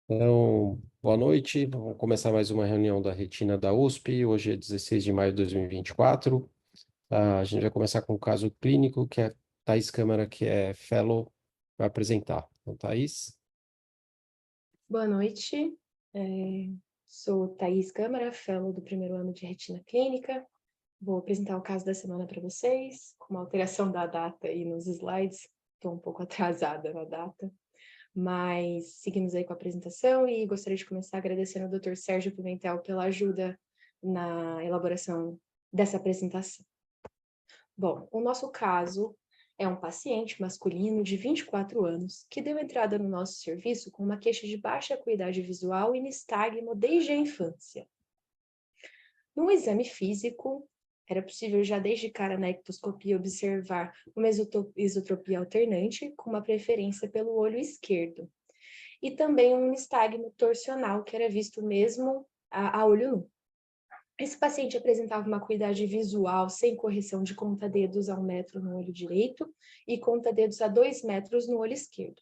Então, boa noite. Vamos começar mais uma reunião da Retina da USP. Hoje é 16 de maio de 2024. A gente vai começar com o caso clínico, que é Thaís Câmara, que é fellow, vai apresentar. Então, Thaís. Boa noite, sou Thaís Câmara, fellow do primeiro ano de Retina Clínica. Vou apresentar o caso da semana para vocês, com uma alteração da data aí nos slides. Estou um pouco atrasada na data, mas seguimos aí com a apresentação e gostaria de começar agradecendo ao Dr. Sérgio Pimentel pela ajuda na elaboração dessa apresentação. Bom, o nosso caso é um paciente masculino de 24 anos que deu entrada no nosso serviço com uma queixa de baixa acuidade visual e nistagmo desde a infância. No exame físico, era possível já desde cara na ectoscopia observar uma esotropia alternante com uma preferência pelo olho esquerdo e também um nistagmo torsional que era visto mesmo a olho nu. Esse paciente apresentava uma acuidade visual sem correção de conta-dedos a 1 metro no olho direito e conta-dedos a 2 metros no olho esquerdo.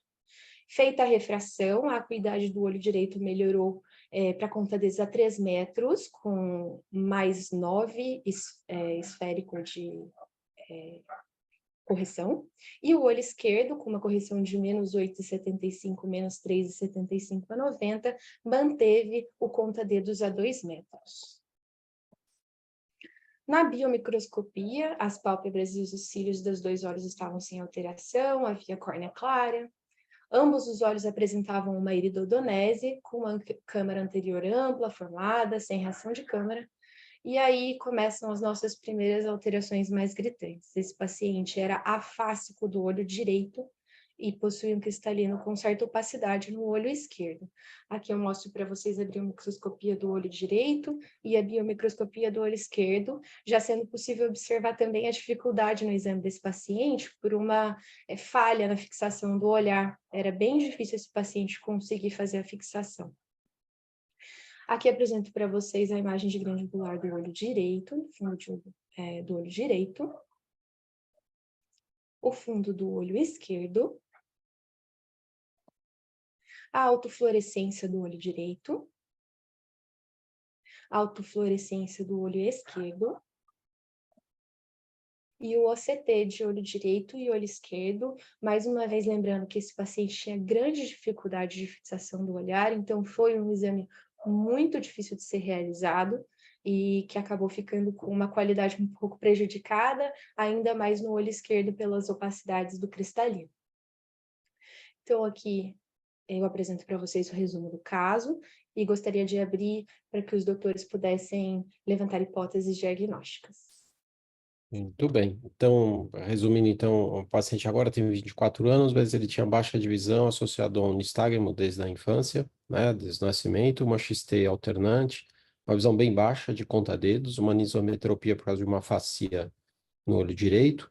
Feita a refração, a acuidade do olho direito melhorou para conta-dedos a 3 metros, com mais 9 esférico de correção, e o olho esquerdo, com uma correção de menos 8,75, menos 3,75 a 90, manteve o conta-dedos a 2 metros. Na biomicroscopia, as pálpebras e os cílios dos dois olhos estavam sem alteração, havia córnea clara. Ambos os olhos apresentavam uma iridodonese, com uma câmara anterior ampla, formada, sem reação de câmara. E aí começam as nossas primeiras alterações mais gritantes. Esse paciente era afásico do olho direito e possuía um cristalino com certa opacidade no olho esquerdo. Aqui eu mostro para vocês a biomicroscopia do olho direito e a biomicroscopia do olho esquerdo, já sendo possível observar também a dificuldade no exame desse paciente por uma falha na fixação do olhar. Era bem difícil esse paciente conseguir fazer a fixação. Aqui apresento para vocês a imagem de grande angular do olho direito, no fundo do olho direito, o fundo do olho esquerdo, a autofluorescência do olho direito, a autofluorescência do olho esquerdo, e o OCT de olho direito e olho esquerdo, mais uma vez lembrando que esse paciente tinha grande dificuldade de fixação do olhar, então foi um exame muito difícil de ser realizado e que acabou ficando com uma qualidade um pouco prejudicada, ainda mais no olho esquerdo pelas opacidades do cristalino. Então aqui eu apresento para vocês o resumo do caso e gostaria de abrir para que os doutores pudessem levantar hipóteses diagnósticas. Muito bem. Então, resumindo, então, o paciente agora tem 24 anos, mas ele tinha baixa de visão associado a um nistagmo desde a infância, né, desde o nascimento, uma XT alternante, uma visão bem baixa de conta-dedos, uma anisometropia por causa de uma afasia no olho direito.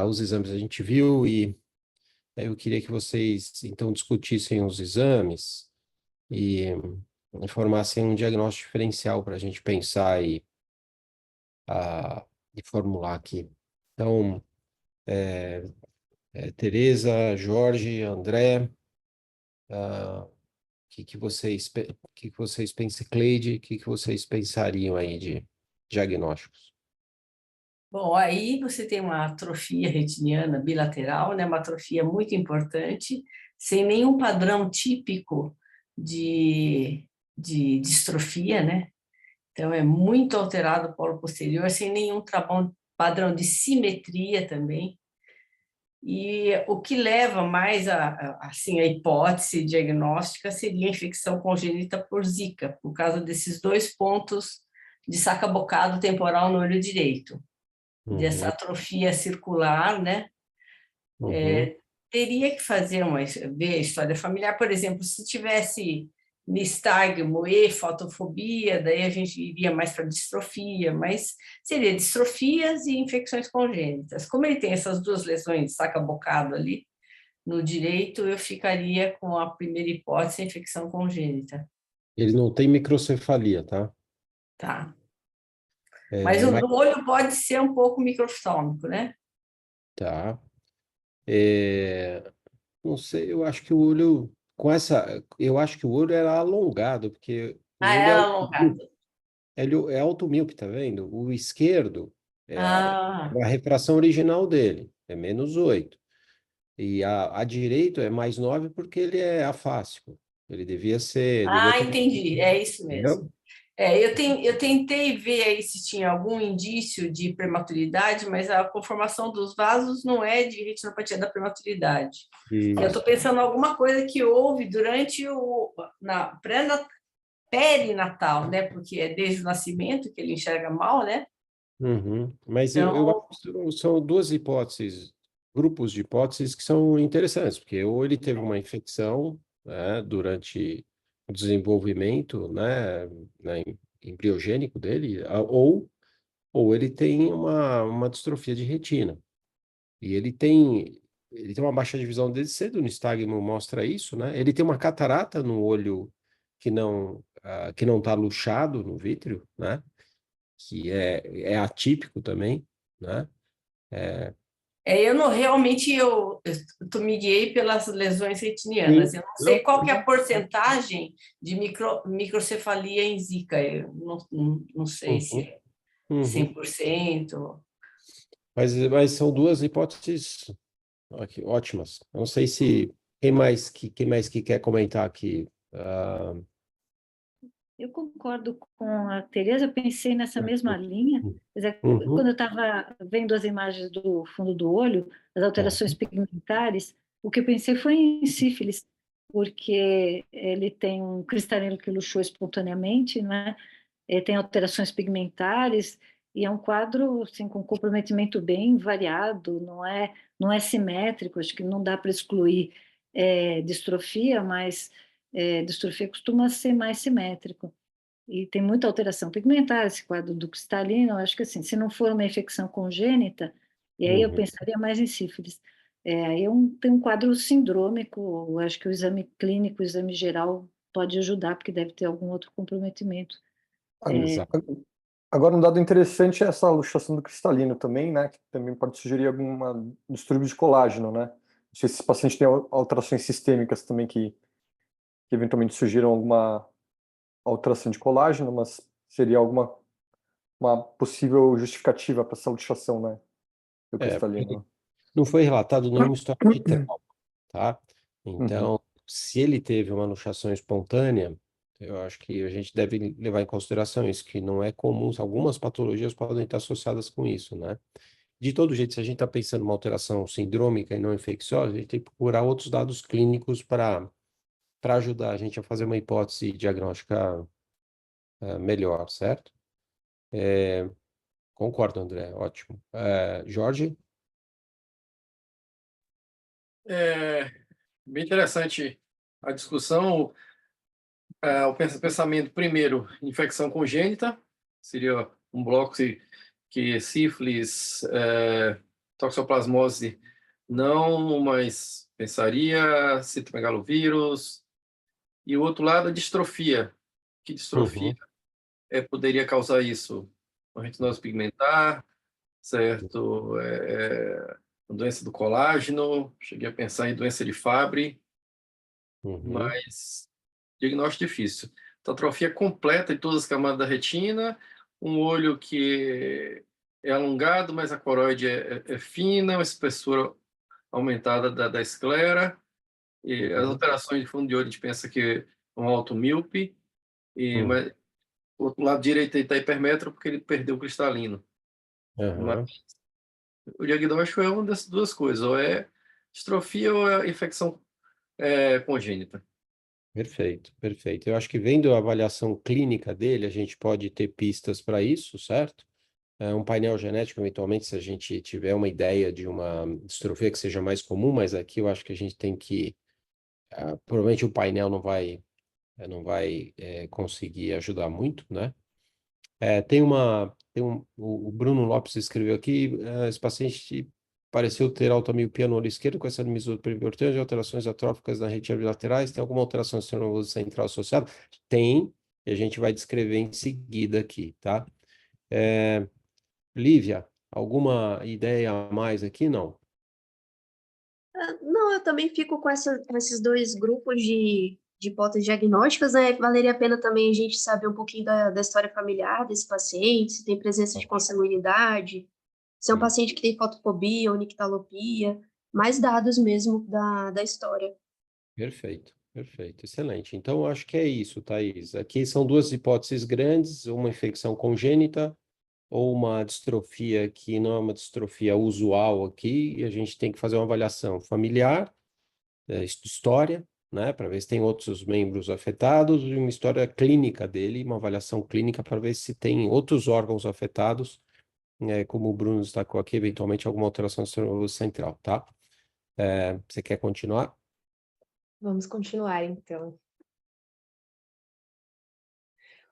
Os exames a gente viu e eu queria que vocês, então, discutissem os exames e informassem um diagnóstico diferencial para a gente pensar e formular aqui. Então, Tereza, Jorge, André, que vocês pensam, Cleide, que vocês pensariam aí de diagnósticos? Bom, aí você tem uma atrofia retiniana bilateral, né? Uma atrofia muito importante, sem nenhum padrão típico de distrofia, né? Então, é muito alterado o polo posterior, sem nenhum padrão de simetria também. E o que leva mais assim, a hipótese diagnóstica seria a infecção congênita por Zika, por causa desses 2 pontos de saca-bocado temporal no olho direito, dessa Uhum, atrofia circular, né? uhum. Teria que ver a história familiar, por exemplo, se tivesse nistagmo e fotofobia, daí a gente iria mais para distrofia, mas seria distrofias e infecções congênitas. Como ele tem essas 2 lesões saca-bocado ali no direito, eu ficaria com a primeira hipótese, a infecção congênita. Ele não tem microcefalia, tá? Tá. Mas o Mas, do olho pode ser um pouco microftalmico, né? tá. É, não sei, eu acho que o olho eu acho que o olho era alongado, porque o Ah, olho é ela alongada. é automíope, tá vendo? O esquerdo é Ah, a refração original dele, é -8. E a direito é -9 porque ele é afásico. Ele devia ter, entendi. É isso mesmo. entendeu? Eu tentei ver aí se tinha algum indício de prematuridade, mas a conformação dos vasos não é de retinopatia da prematuridade. Eu estou Isso. pensando em alguma coisa que houve durante na perinatal, né? Porque é desde o nascimento que ele enxerga mal, né? Uhum. Mas eu acho Então, que são duas hipóteses, grupos de hipóteses que são interessantes, porque ou ele teve uma infecção, né, durante o desenvolvimento, né, embriogênico dele, ou ele tem uma distrofia de retina. E ele tem uma baixa de visão desde cedo, o nistagmo mostra isso, né? Ele tem uma catarata no olho que não está luxado no vítreo, né? Que é atípico também, né? eu não realmente eu me guiei pelas lesões retinianas. Sim. Eu não sei Não, qual que é a porcentagem de microcefalia em Zika. Eu não sei se uhum, é uhum. 100%. Mas são duas hipóteses ótimas. Eu não sei se quem mais que quer comentar aqui. Eu concordo com a Tereza, eu pensei nessa mesma linha. Quer dizer, quando Uhum, eu estava vendo as imagens do fundo do olho, as alterações uhum, pigmentares, o que eu pensei foi em sífilis, porque ele tem um cristalino que luxou espontaneamente, né? Tem alterações pigmentares, e é um quadro assim, com comprometimento bem variado, não é simétrico, acho que não dá para excluir distrofia, mas distrofia costuma ser mais simétrico. E tem muita alteração pigmentar, esse quadro do cristalino, eu acho que assim, se não for uma infecção congênita, e aí eu uhum. pensaria mais em sífilis. Aí tem um quadro sindrômico, eu acho que o exame clínico, o exame geral pode ajudar, porque deve ter algum outro comprometimento. Exato. Agora, um dado interessante é essa luxação do cristalino também, né? Que também pode sugerir algum distúrbio de colágeno, né? Não sei se esse paciente tem alterações sistêmicas também que eventualmente sugiram alguma alteração de colágeno, mas seria uma possível justificativa para essa luxação, né? Do Porque cristalino. não foi relatado nenhuma história de trauma, tá? Uhum. Então, se ele teve uma luxação espontânea, eu acho que a gente deve levar em consideração isso, que não é comum, algumas patologias podem estar associadas com isso, né? De todo jeito, se a gente está pensando em uma alteração sindrômica e não infecciosa, a gente tem que procurar outros dados clínicos para ajudar a gente a fazer uma hipótese diagnóstica melhor, certo? Concordo, André, ótimo. Jorge? É bem interessante a discussão. O pensamento, primeiro, infecção congênita, seria um bloco que sífilis, toxoplasmose, não, mas pensaria citomegalovírus. E o outro lado, a distrofia. Que distrofia Uhum, poderia causar isso? Uma retinose pigmentar, certo? Doença do colágeno, cheguei a pensar em doença de Fabry, uhum, mas diagnóstico difícil. Então, atrofia completa em todas as camadas da retina, um olho que é alongado, mas a coroide é fina, uma espessura aumentada da esclera, e as uhum, alterações de fundo de olho a gente pensa que é um alto míope, uhum, mas o outro lado direito está hipermétrope porque ele perdeu o cristalino. Mas aham. o diagnóstico é uma dessas duas coisas, ou é distrofia ou é infecção congênita. Perfeito, perfeito. Eu acho que vendo a avaliação clínica dele, a gente pode ter pistas para isso, certo? Um painel genético, eventualmente, se a gente tiver uma ideia de uma distrofia que seja mais comum, mas aqui eu acho que a gente tem que. Provavelmente o painel não vai conseguir ajudar muito, né? O Bruno Lopes escreveu aqui, esse paciente pareceu ter alta miopia no olho esquerdo com essa misoperiortose e alterações atróficas nas retinas bilaterais. Tem alguma alteração do sistema nervoso central associada? Tem, e a gente vai descrever em seguida aqui, tá? Lívia, alguma ideia a mais aqui? Não. Não, eu também fico com esses dois grupos de hipóteses diagnósticas, né? Valeria a pena também a gente saber um pouquinho da história familiar desse paciente, se tem presença de consanguinidade, se é um paciente que tem fotofobia ou nictalopia, mais dados mesmo da história. Perfeito, perfeito, excelente. Então, eu acho que é isso, Thaís. Aqui são duas hipóteses grandes, uma infecção congênita ou uma distrofia que não é uma distrofia usual aqui, e a gente tem que fazer uma avaliação familiar, história, né, para ver se tem outros membros afetados, e uma história clínica dele, uma avaliação clínica para ver se tem outros órgãos afetados, como o Bruno destacou aqui, eventualmente alguma alteração central, tá? Você quer continuar? Vamos continuar, então.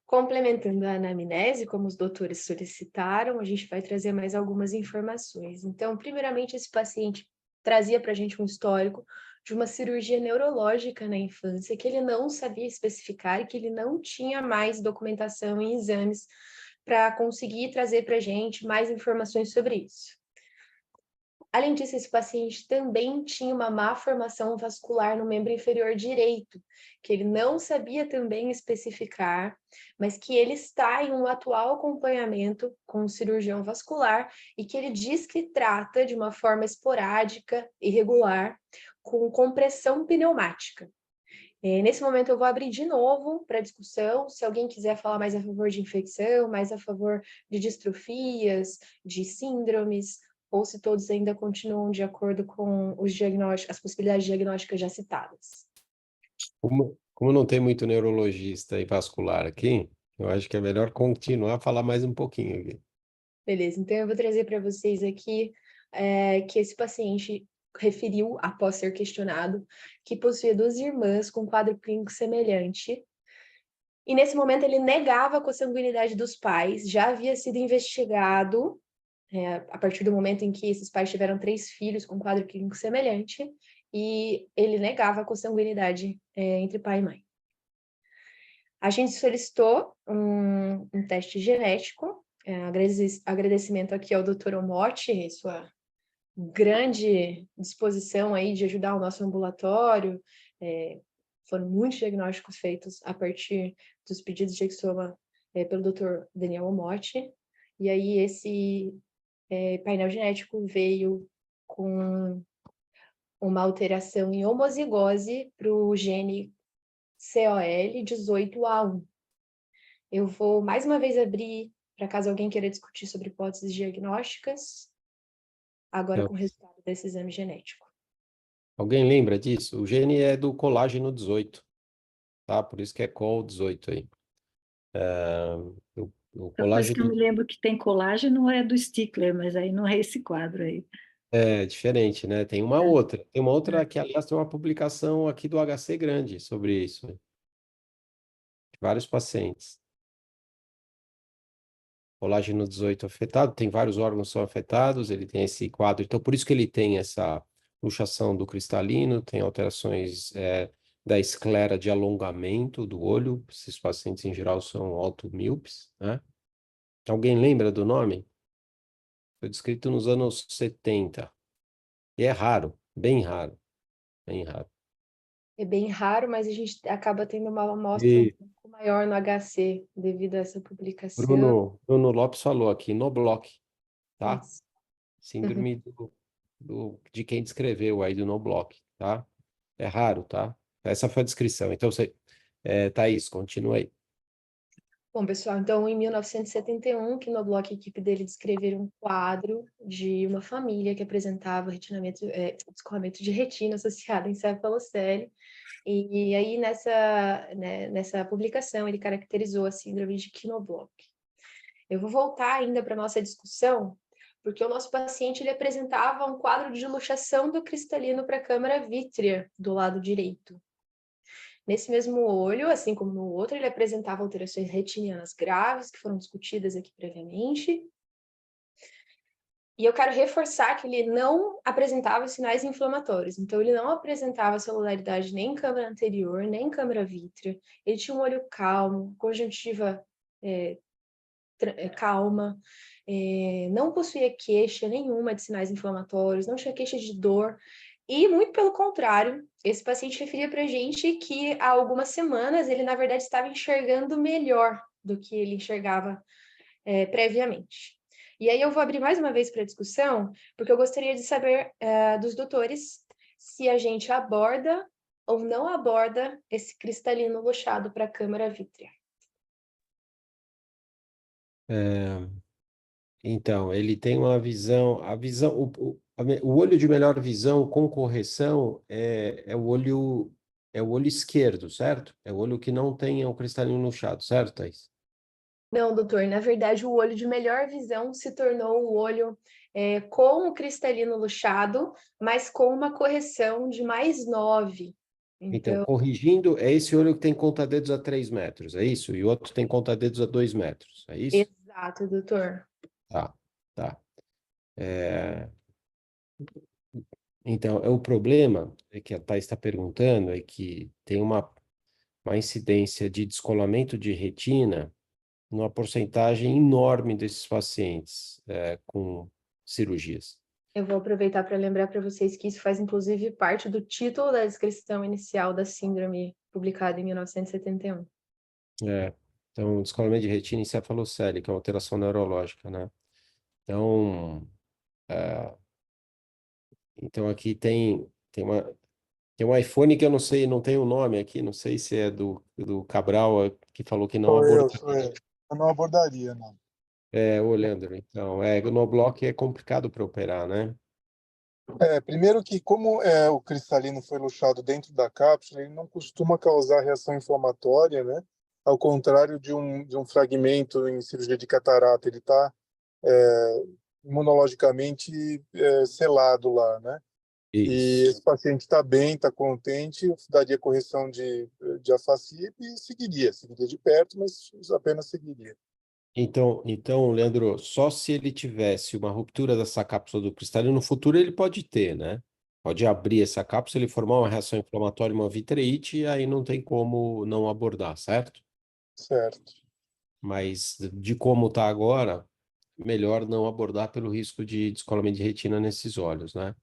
Complementando a anamnese, como os doutores solicitaram, a gente vai trazer mais algumas informações. Então, primeiramente, esse paciente trazia para a gente um histórico de uma cirurgia neurológica na infância, que ele não sabia especificar e que ele não tinha mais documentação e exames para conseguir trazer para a gente mais informações sobre isso. Além disso, esse paciente também tinha uma má formação vascular no membro inferior direito, que ele não sabia também especificar, mas que ele está em um atual acompanhamento com um cirurgião vascular e que ele diz que trata de uma forma esporádica, irregular, com compressão pneumática. Nesse momento eu vou abrir de novo para discussão, se alguém quiser falar mais a favor de infecção, mais a favor de distrofias, de síndromes, ou se todos ainda continuam de acordo com os diagnósticos, as possibilidades diagnósticas já citadas. Como não tem muito neurologista e vascular aqui, eu acho que é melhor continuar a falar mais um pouquinho aqui. Beleza, então eu vou trazer para vocês aqui que esse paciente referiu, após ser questionado, que possuía duas irmãs com quadro clínico semelhante. E nesse momento ele negava a consanguinidade dos pais, já havia sido investigado a partir do momento em que esses pais tiveram 3 filhos com quadro clínico semelhante, e ele negava a consanguinidade entre pai e mãe. A gente solicitou um teste genético, agradecimento aqui ao Dr. Omote e sua grande disposição aí de ajudar o nosso ambulatório. Foram muitos diagnósticos feitos a partir dos pedidos de exoma pelo Dr. Daniel Omote, e aí esse painel genético veio com uma alteração em homozigose para o gene COL18A1. Eu vou mais uma vez abrir para caso alguém queira discutir sobre hipóteses diagnósticas, agora com o resultado desse exame genético. Alguém lembra disso? O gene é do colágeno 18, tá? Por isso que é COL18 aí. O A coisa que eu colágeno me lembro que tem colágeno é do Stickler, mas aí não é esse quadro aí. é diferente, né? Tem uma outra. Tem uma outra que, aliás, tem uma publicação aqui do HC grande sobre isso. De vários pacientes. Colágeno 18 afetado, tem vários órgãos que são afetados, ele tem esse quadro. Então, por isso que ele tem essa luxação do cristalino, tem alterações da esclera de alongamento do olho. Esses pacientes, em geral, são automíopes, né? Alguém lembra do nome? Foi descrito nos anos 70. E é raro, bem raro, bem raro. É bem raro, mas a gente acaba tendo uma amostra um pouco maior no HC devido a essa publicação. Bruno Lopes falou aqui, no bloco, tá? Isso. Síndrome de quem descreveu aí do no block, tá? É raro, tá? Essa foi a descrição. Então, Thaís, continua aí. Bom, pessoal, então em 1971, que no bloco a equipe dele descreveram um quadro de uma família que apresentava descolamento de retina associado a encefalocele. E aí, nessa publicação, ele caracterizou a síndrome de Knoblauch. Eu vou voltar ainda para a nossa discussão, porque o nosso paciente ele apresentava um quadro de luxação do cristalino para a câmara vítrea do lado direito. Nesse mesmo olho, assim como no outro, ele apresentava alterações retinianas graves, que foram discutidas aqui previamente. E eu quero reforçar que ele não apresentava sinais inflamatórios. Então, ele não apresentava celularidade nem em câmara anterior, nem em câmara vítrea. Ele tinha um olho calmo, conjuntiva calma, não possuía queixa nenhuma de sinais inflamatórios, não tinha queixa de dor. E, muito pelo contrário, esse paciente referia para a gente que há algumas semanas ele, na verdade, estava enxergando melhor do que ele enxergava previamente. E aí eu vou abrir mais uma vez para a discussão, porque eu gostaria de saber dos doutores se a gente aborda ou não aborda esse cristalino luxado para a câmara vítrea. Então, ele tem uma visão, o olho de melhor visão com correção é o olho esquerdo, certo? É o olho que não tem o cristalino luxado, certo, Thaís? Não, doutor, na verdade, o olho de melhor visão se tornou o olho com o cristalino luxado, mas com uma correção de mais 9. Então, Então, corrigindo, é esse olho que tem conta-dedos a 3 metros, é isso? E o outro tem conta-dedos a 2 metros, é isso? exato, doutor. Tá, tá. Então, o problema é que a Thais está perguntando é que tem uma incidência de descolamento de retina numa porcentagem enorme desses pacientes com cirurgias. Eu vou aproveitar para lembrar para vocês que isso faz, inclusive, parte do título da descrição inicial da síndrome, publicada em 1971. Então, descolamento de retina encefalocélica, é uma alteração neurológica, né? Então, então aqui tem um iPhone que eu não sei, não tem o nome aqui, não sei se é do Cabral, que falou que não Sou eu, aborda. sou eu. Eu não abordaria, não. O Leandro, então, no bloco é complicado para operar, né? Primeiro que, como o cristalino foi luxado dentro da cápsula, ele não costuma causar reação inflamatória, né? Ao contrário de um fragmento em cirurgia de catarata, ele está imunologicamente selado lá, né? E Isso. esse paciente está bem, está contente, daria correção de afasia e seguiria de perto, mas apenas seguiria. Então, Leandro, só se ele tivesse uma ruptura dessa cápsula do cristalino, no futuro ele pode ter, né? Pode abrir essa cápsula e formar uma reação inflamatória, uma vitreite, e aí não tem como não abordar, certo? Certo. Mas de como está agora, melhor não abordar pelo risco de descolamento de retina nesses olhos, né?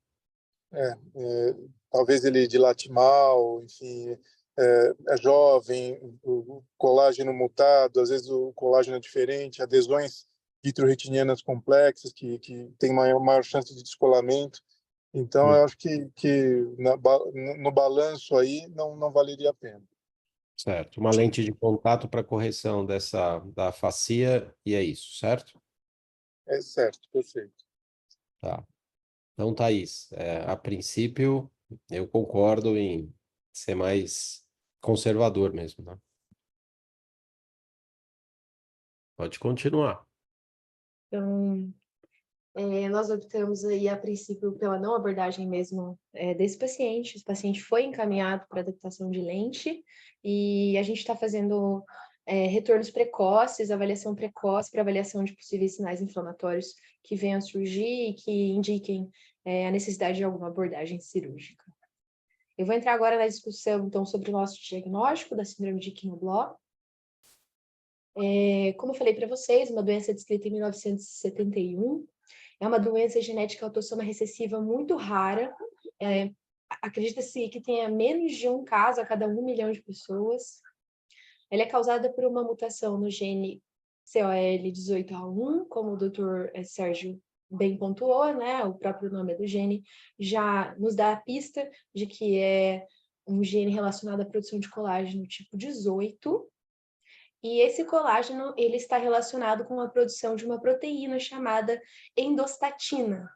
Talvez ele dilate mal, enfim, é jovem, o colágeno mutado, às vezes o colágeno é diferente, adesões vitreoretinianas complexas que tem maior chance de descolamento. Então, eu acho que no balanço aí não valeria a pena. Certo. Uma lente de contato para correção da facia, e é isso, certo? É certo, perfeito. Tá. Então, Thaís, a princípio, eu concordo em ser mais conservador mesmo, né? Pode continuar. Então, nós optamos aí, a princípio, pela não abordagem mesmo desse paciente. Esse paciente foi encaminhado para adaptação de lente e a gente está fazendo retornos precoces, avaliação precoce para avaliação de possíveis sinais inflamatórios que venham a surgir e que indiquem a necessidade de alguma abordagem cirúrgica. Eu vou entrar agora na discussão, então, sobre o nosso diagnóstico da síndrome de Quinault. Como eu falei para vocês, uma doença descrita em 1971, é uma doença genética autossoma recessiva muito rara. Acredita-se que tenha menos de um caso a cada 1 milhão de pessoas. Ela é causada por uma mutação no gene COL18A1, como o Dr. Sérgio bem pontuou, né? O próprio nome do gene já nos dá a pista de que é um gene relacionado à produção de colágeno tipo 18. E esse colágeno, ele está relacionado com a produção de uma proteína chamada endostatina.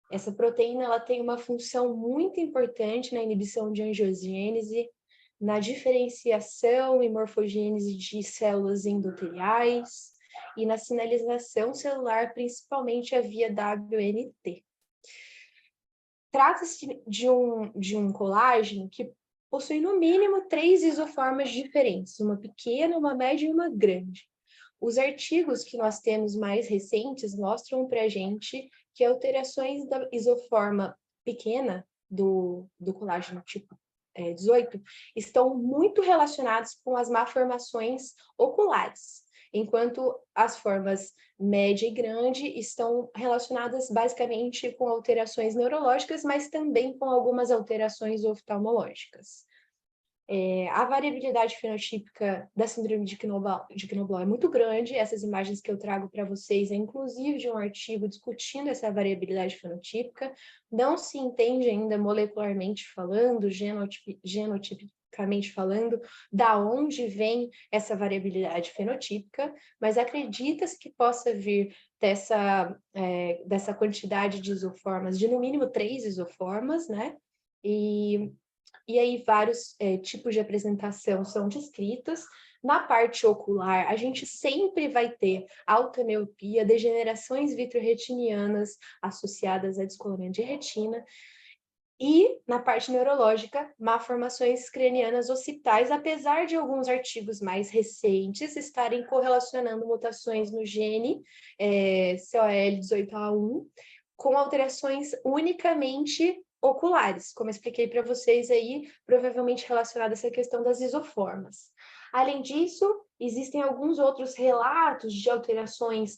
Essa proteína, ela tem uma função muito importante na inibição de angiogênese, na diferenciação e morfogênese de células endoteliais e na sinalização celular, principalmente a via WNT. Trata-se de um colágeno que possui no mínimo 3 isoformas diferentes, uma pequena, uma média e uma grande. Os artigos que nós temos mais recentes mostram para a gente que alterações da isoforma pequena do colágeno tipo 18 estão muito relacionadas com as malformações oculares. enquanto as formas média e grande estão relacionadas basicamente com alterações neurológicas, mas também com algumas alterações oftalmológicas. A variabilidade fenotípica da síndrome de Knoblauch é muito grande. Essas imagens que eu trago para vocês é inclusive de um artigo discutindo essa variabilidade fenotípica. Não se entende ainda molecularmente falando, genotipicamente falando, da onde vem essa variabilidade fenotípica, mas acredita-se que possa vir dessa quantidade de isoformas, de no mínimo 3 isoformas, né? E aí vários tipos de apresentação são descritas. Na parte ocular, a gente sempre vai ter alta miopia, degenerações vitreoretinianas associadas a descolamento de retina. E na parte neurológica, malformações cranianas occipitais, apesar de alguns artigos mais recentes estarem correlacionando mutações no gene COL18A1 com alterações unicamente oculares, como eu expliquei para vocês aí, provavelmente relacionada a essa questão das isoformas. Além disso, existem alguns outros relatos de alterações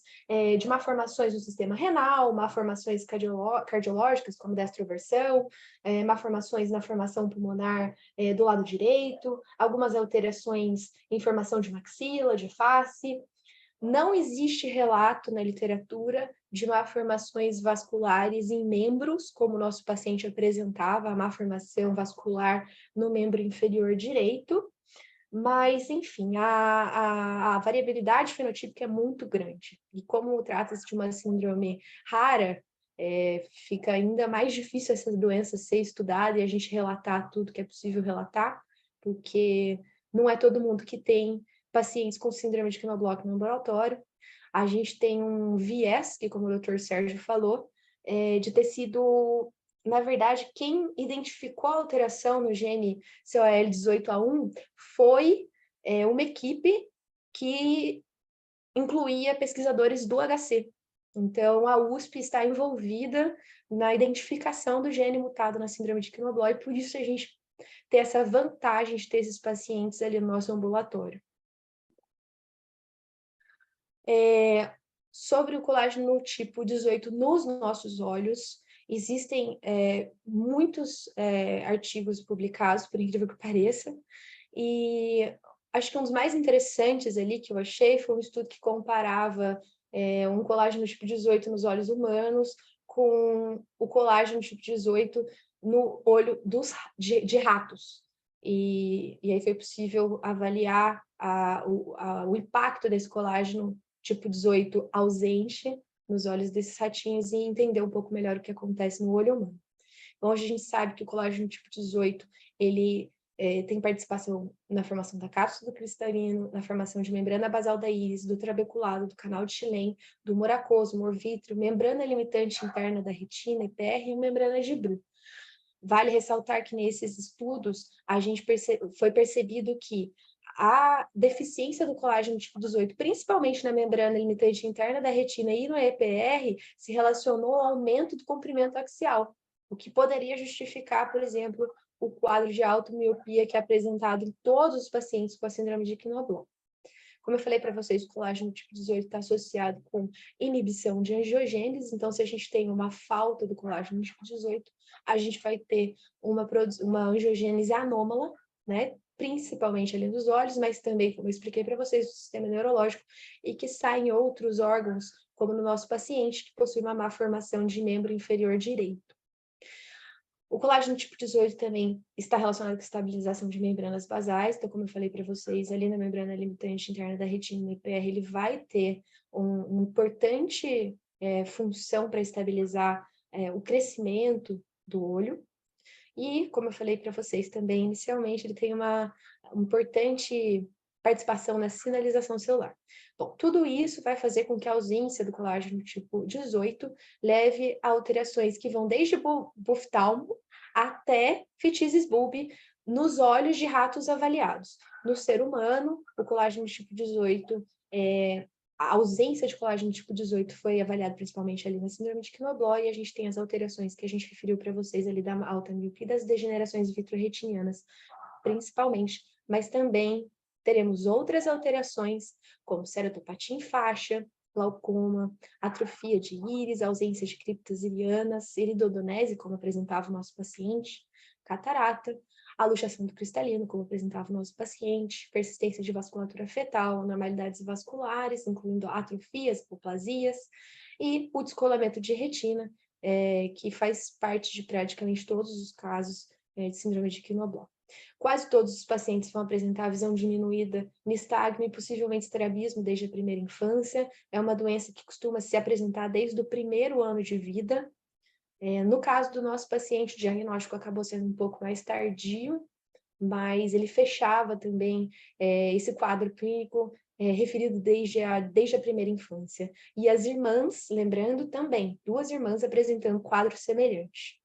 de malformações no sistema renal, malformações cardiológicas, como destroversão, malformações na formação pulmonar do lado direito, algumas alterações em formação de maxila, de face. Não existe relato na literatura de malformações vasculares em membros, como o nosso paciente apresentava, a malformação vascular no membro inferior direito, mas, enfim, a variabilidade fenotípica é muito grande. E como trata-se de uma síndrome rara, fica ainda mais difícil essa doença ser estudada e a gente relatar tudo que é possível relatar, porque não é todo mundo que tem pacientes com síndrome de Knoblauch no laboratório. A gente tem um viés, que como o Dr. Sérgio falou, de ter sido, na verdade, quem identificou a alteração no gene COL18A1 foi uma equipe que incluía pesquisadores do HC. Então, a USP está envolvida na identificação do gene mutado na síndrome de Knoblauch, e por isso a gente tem essa vantagem de ter esses pacientes ali no nosso ambulatório. Sobre o colágeno tipo 18 nos nossos olhos, existem muitos artigos publicados, por incrível que pareça, e acho que um dos mais interessantes ali que eu achei foi um estudo que comparava um colágeno tipo 18 nos olhos humanos com o colágeno tipo 18 no olho de ratos. E aí foi possível avaliar o impacto desse colágeno tipo 18 ausente nos olhos desses ratinhos e entender um pouco melhor o que acontece no olho humano. Então, hoje a gente sabe que o colágeno tipo 18, ele tem participação na formação da cápsula do cristalino, na formação de membrana basal da íris, do trabeculado, do canal de Schlemm, do humor aquoso, humor vítreo, membrana limitante interna da retina, IPR, e membrana de Bruch. Vale ressaltar que nesses estudos, foi percebido que a deficiência do colágeno tipo 18, principalmente na membrana limitante interna da retina e no EPR, se relacionou ao aumento do comprimento axial, o que poderia justificar, por exemplo, o quadro de automiopia que é apresentado em todos os pacientes com a síndrome de Knoblauch. Como eu falei para vocês, o colágeno tipo 18 está associado com inibição de angiogênese, então se a gente tem uma falta do colágeno tipo 18, a gente vai ter uma angiogênese anômala, né? Principalmente ali nos olhos, mas também, como eu expliquei para vocês, do sistema neurológico, e que sai em outros órgãos, como no nosso paciente, que possui uma má formação de membro inferior direito. O colágeno tipo 18 também está relacionado com a estabilização de membranas basais, então, como eu falei para vocês, ali na membrana limitante interna da retina, no IPR, ele vai ter uma importante função para estabilizar o crescimento do olho. E, como eu falei para vocês também, inicialmente, ele tem uma importante participação na sinalização celular. Bom, tudo isso vai fazer com que a ausência do colágeno tipo 18 leve a alterações que vão desde buftalmo até fitises bulbi nos olhos de ratos avaliados. No ser humano, o colágeno tipo 18 a ausência de colágeno tipo 18 foi avaliada principalmente ali na síndrome de Knoblauch, e a gente tem as alterações que a gente referiu para vocês ali da alta miopia e das degenerações vitreoretinianas, principalmente, mas também teremos outras alterações, como ceratopatia em faixa, glaucoma, atrofia de íris, ausência de criptas ilianas, iridodonese, como apresentava o nosso paciente, catarata, a luxação do cristalino, como apresentava o nosso paciente, persistência de vasculatura fetal, anormalidades vasculares, incluindo atrofias, hipoplasias, e o descolamento de retina, que faz parte de praticamente todos os casos de síndrome de Quinoblot. Quase todos os pacientes vão apresentar visão diminuída, nistagmo e possivelmente estrabismo desde a primeira infância. É uma doença que costuma se apresentar desde o primeiro ano de vida. No caso do nosso paciente, o diagnóstico acabou sendo um pouco mais tardio, mas ele fechava também esse quadro clínico referido desde a primeira infância. E as irmãs, lembrando também, 2 irmãs apresentando quadro semelhante.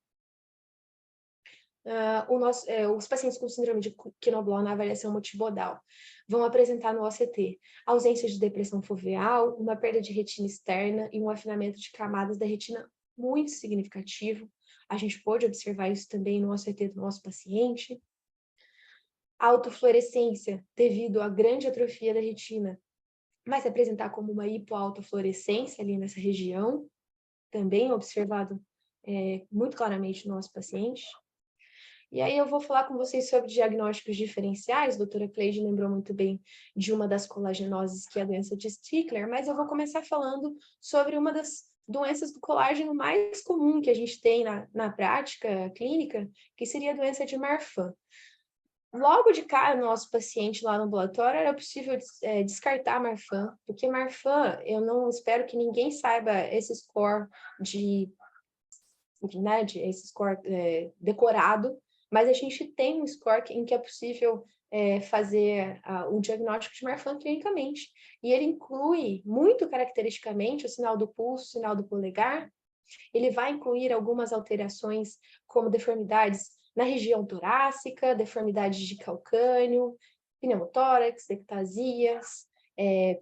Os pacientes com síndrome de Quinoblot na avaliação multimodal vão apresentar no OCT ausência de depressão foveal, uma perda de retina externa e um afinamento de camadas da retina muito significativo. A gente pôde observar isso também no OCT do nosso paciente. A autofluorescência, devido à grande atrofia da retina, vai se apresentar como uma hipoautofluorescência ali nessa região, também observado muito claramente no nosso paciente. E aí eu vou falar com vocês sobre diagnósticos diferenciais. A doutora Cleide lembrou muito bem de uma das colagenoses, que é a doença de Stickler, mas eu vou começar falando sobre uma das doenças do colágeno mais comum que a gente tem na prática clínica, que seria a doença de Marfan. Logo de cara, no nosso paciente lá no ambulatório, era possível descartar Marfan, porque Marfan, eu não espero que ninguém saiba esse score esse score decorado, mas a gente tem um score em que é possível fazer o diagnóstico de Marfan clinicamente. E ele inclui, muito caracteristicamente, o sinal do pulso, o sinal do polegar. Ele vai incluir algumas alterações, como deformidades na região torácica, deformidades de calcânio, pneumotórax, ectasias,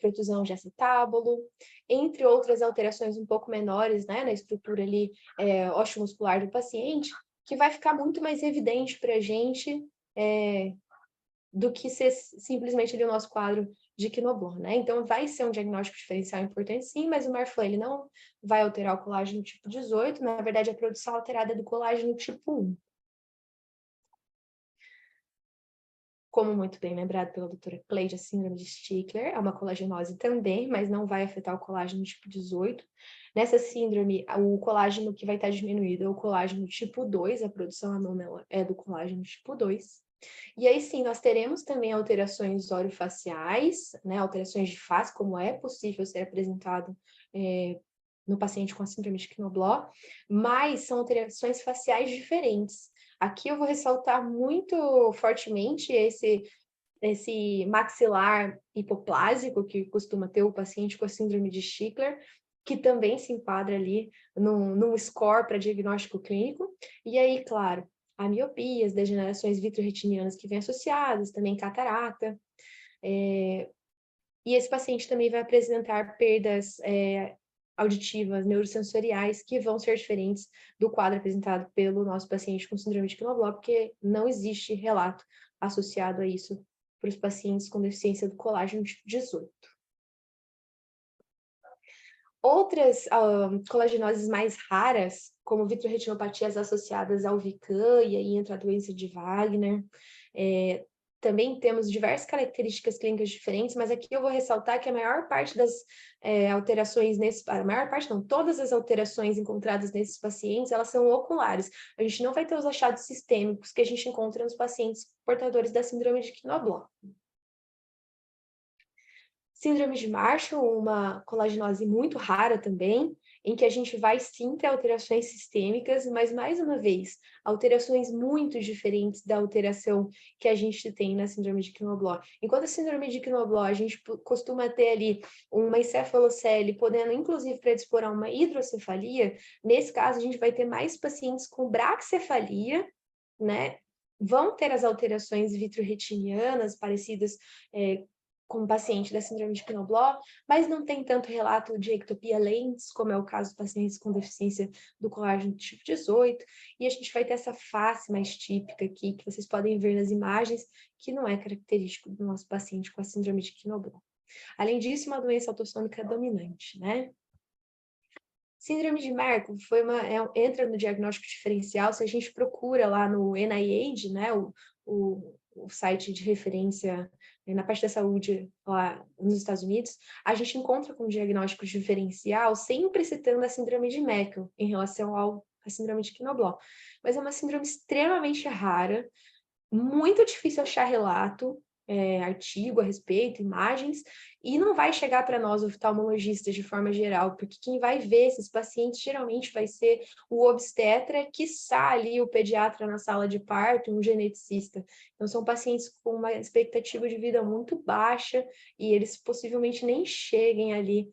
protusão de acetábulo, entre outras alterações um pouco menores, né, na estrutura ali osteomuscular do paciente, que vai ficar muito mais evidente para a gente do que ser simplesmente ali o nosso quadro de Quinoblot, né? Então, vai ser um diagnóstico diferencial importante, sim, mas o Marfan, ele não vai alterar o colágeno tipo 18, na verdade, a produção alterada é do colágeno tipo 1. Como muito bem lembrado pela doutora Cleide, a síndrome de Stickler é uma colagenose também, mas não vai afetar o colágeno tipo 18. Nessa síndrome, o colágeno que vai estar diminuído é o colágeno tipo 2, a produção anômala é do colágeno tipo 2. E aí sim, nós teremos também alterações orofaciais, né, alterações de face, como é possível ser apresentado no paciente com a síndrome de Quinoblot, mas são alterações faciais diferentes. Aqui eu vou ressaltar muito fortemente esse maxilar hipoplásico que costuma ter o paciente com a síndrome de Stickler, que também se enquadra ali num score para diagnóstico clínico. E aí, claro, a miopia, as degenerações vitreoretinianas que vêm associadas, também catarata. E esse paciente também vai apresentar perdas auditivas, neurosensoriais, que vão ser diferentes do quadro apresentado pelo nosso paciente com síndrome de Quinoblot, porque não existe relato associado a isso para os pacientes com deficiência do colágeno tipo 18. Outras colagenoses mais raras, como vitreoretinopatias associadas ao VICAM, e aí entra a doença de Wagner, também temos diversas características clínicas diferentes, mas aqui eu vou ressaltar que a maior parte das alterações todas as alterações encontradas nesses pacientes, elas são oculares. A gente não vai ter os achados sistêmicos que a gente encontra nos pacientes portadores da síndrome de Quinoblot. Síndrome de Marshall, uma colagenose muito rara também, em que a gente vai sim ter alterações sistêmicas, mas, mais uma vez, alterações muito diferentes da alteração que a gente tem na síndrome de Quinoblot. Enquanto a síndrome de Quinoblot, a gente costuma ter ali uma encefalocele, podendo, inclusive, predispor a uma hidrocefalia, nesse caso, a gente vai ter mais pacientes com braquicefalia, né? Vão ter as alterações vitreoretinianas parecidas como paciente da síndrome de Knoblauch, mas não tem tanto relato de ectopia lens, como é o caso de pacientes com deficiência do colágeno tipo 18, e a gente vai ter essa face mais típica aqui, que vocês podem ver nas imagens, que não é característico do nosso paciente com a síndrome de Knoblauch. Além disso, uma doença autossômica dominante, né? Síndrome de Merkel entra no diagnóstico diferencial se a gente procura lá no NIH, né, o site de referência na parte da saúde lá nos Estados Unidos, a gente encontra como diagnóstico diferencial sempre citando a síndrome de Merkel em relação à síndrome de Knoblauch. Mas é uma síndrome extremamente rara, muito difícil achar relato, artigo a respeito, imagens, e não vai chegar para nós oftalmologistas de forma geral, porque quem vai ver esses pacientes geralmente vai ser o obstetra, quiçá ali o pediatra na sala de parto, um geneticista. Então são pacientes com uma expectativa de vida muito baixa e eles possivelmente nem cheguem ali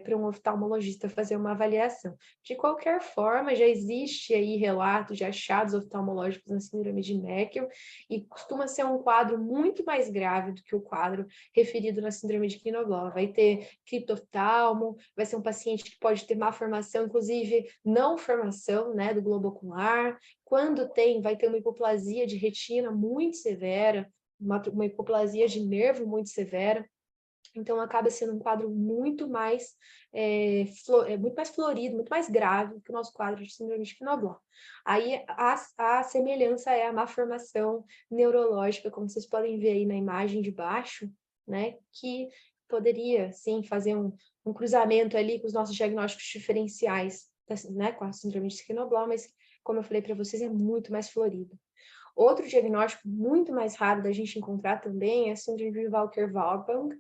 para um oftalmologista fazer uma avaliação. De qualquer forma, já existe aí relatos de achados oftalmológicos na síndrome de Merkel e costuma ser um quadro muito mais grave do que o quadro referido na síndrome de Knoblauch. Vai ter criptoftalmo, vai ser um paciente que pode ter má formação, inclusive não formação, né, do globo ocular. Quando vai ter uma hipoplasia de retina muito severa, uma hipoplasia de nervo muito severa. Então, acaba sendo um quadro muito mais florido, muito mais grave que o nosso quadro de síndrome de Knoblauch. Aí, a semelhança é a má formação neurológica, como vocês podem ver aí na imagem de baixo, né, que poderia, sim, fazer um cruzamento ali com os nossos diagnósticos diferenciais, né, com a síndrome de Knoblauch, mas, como eu falei para vocês, é muito mais florido. Outro diagnóstico muito mais raro da gente encontrar também é a síndrome de Walker-Warburg.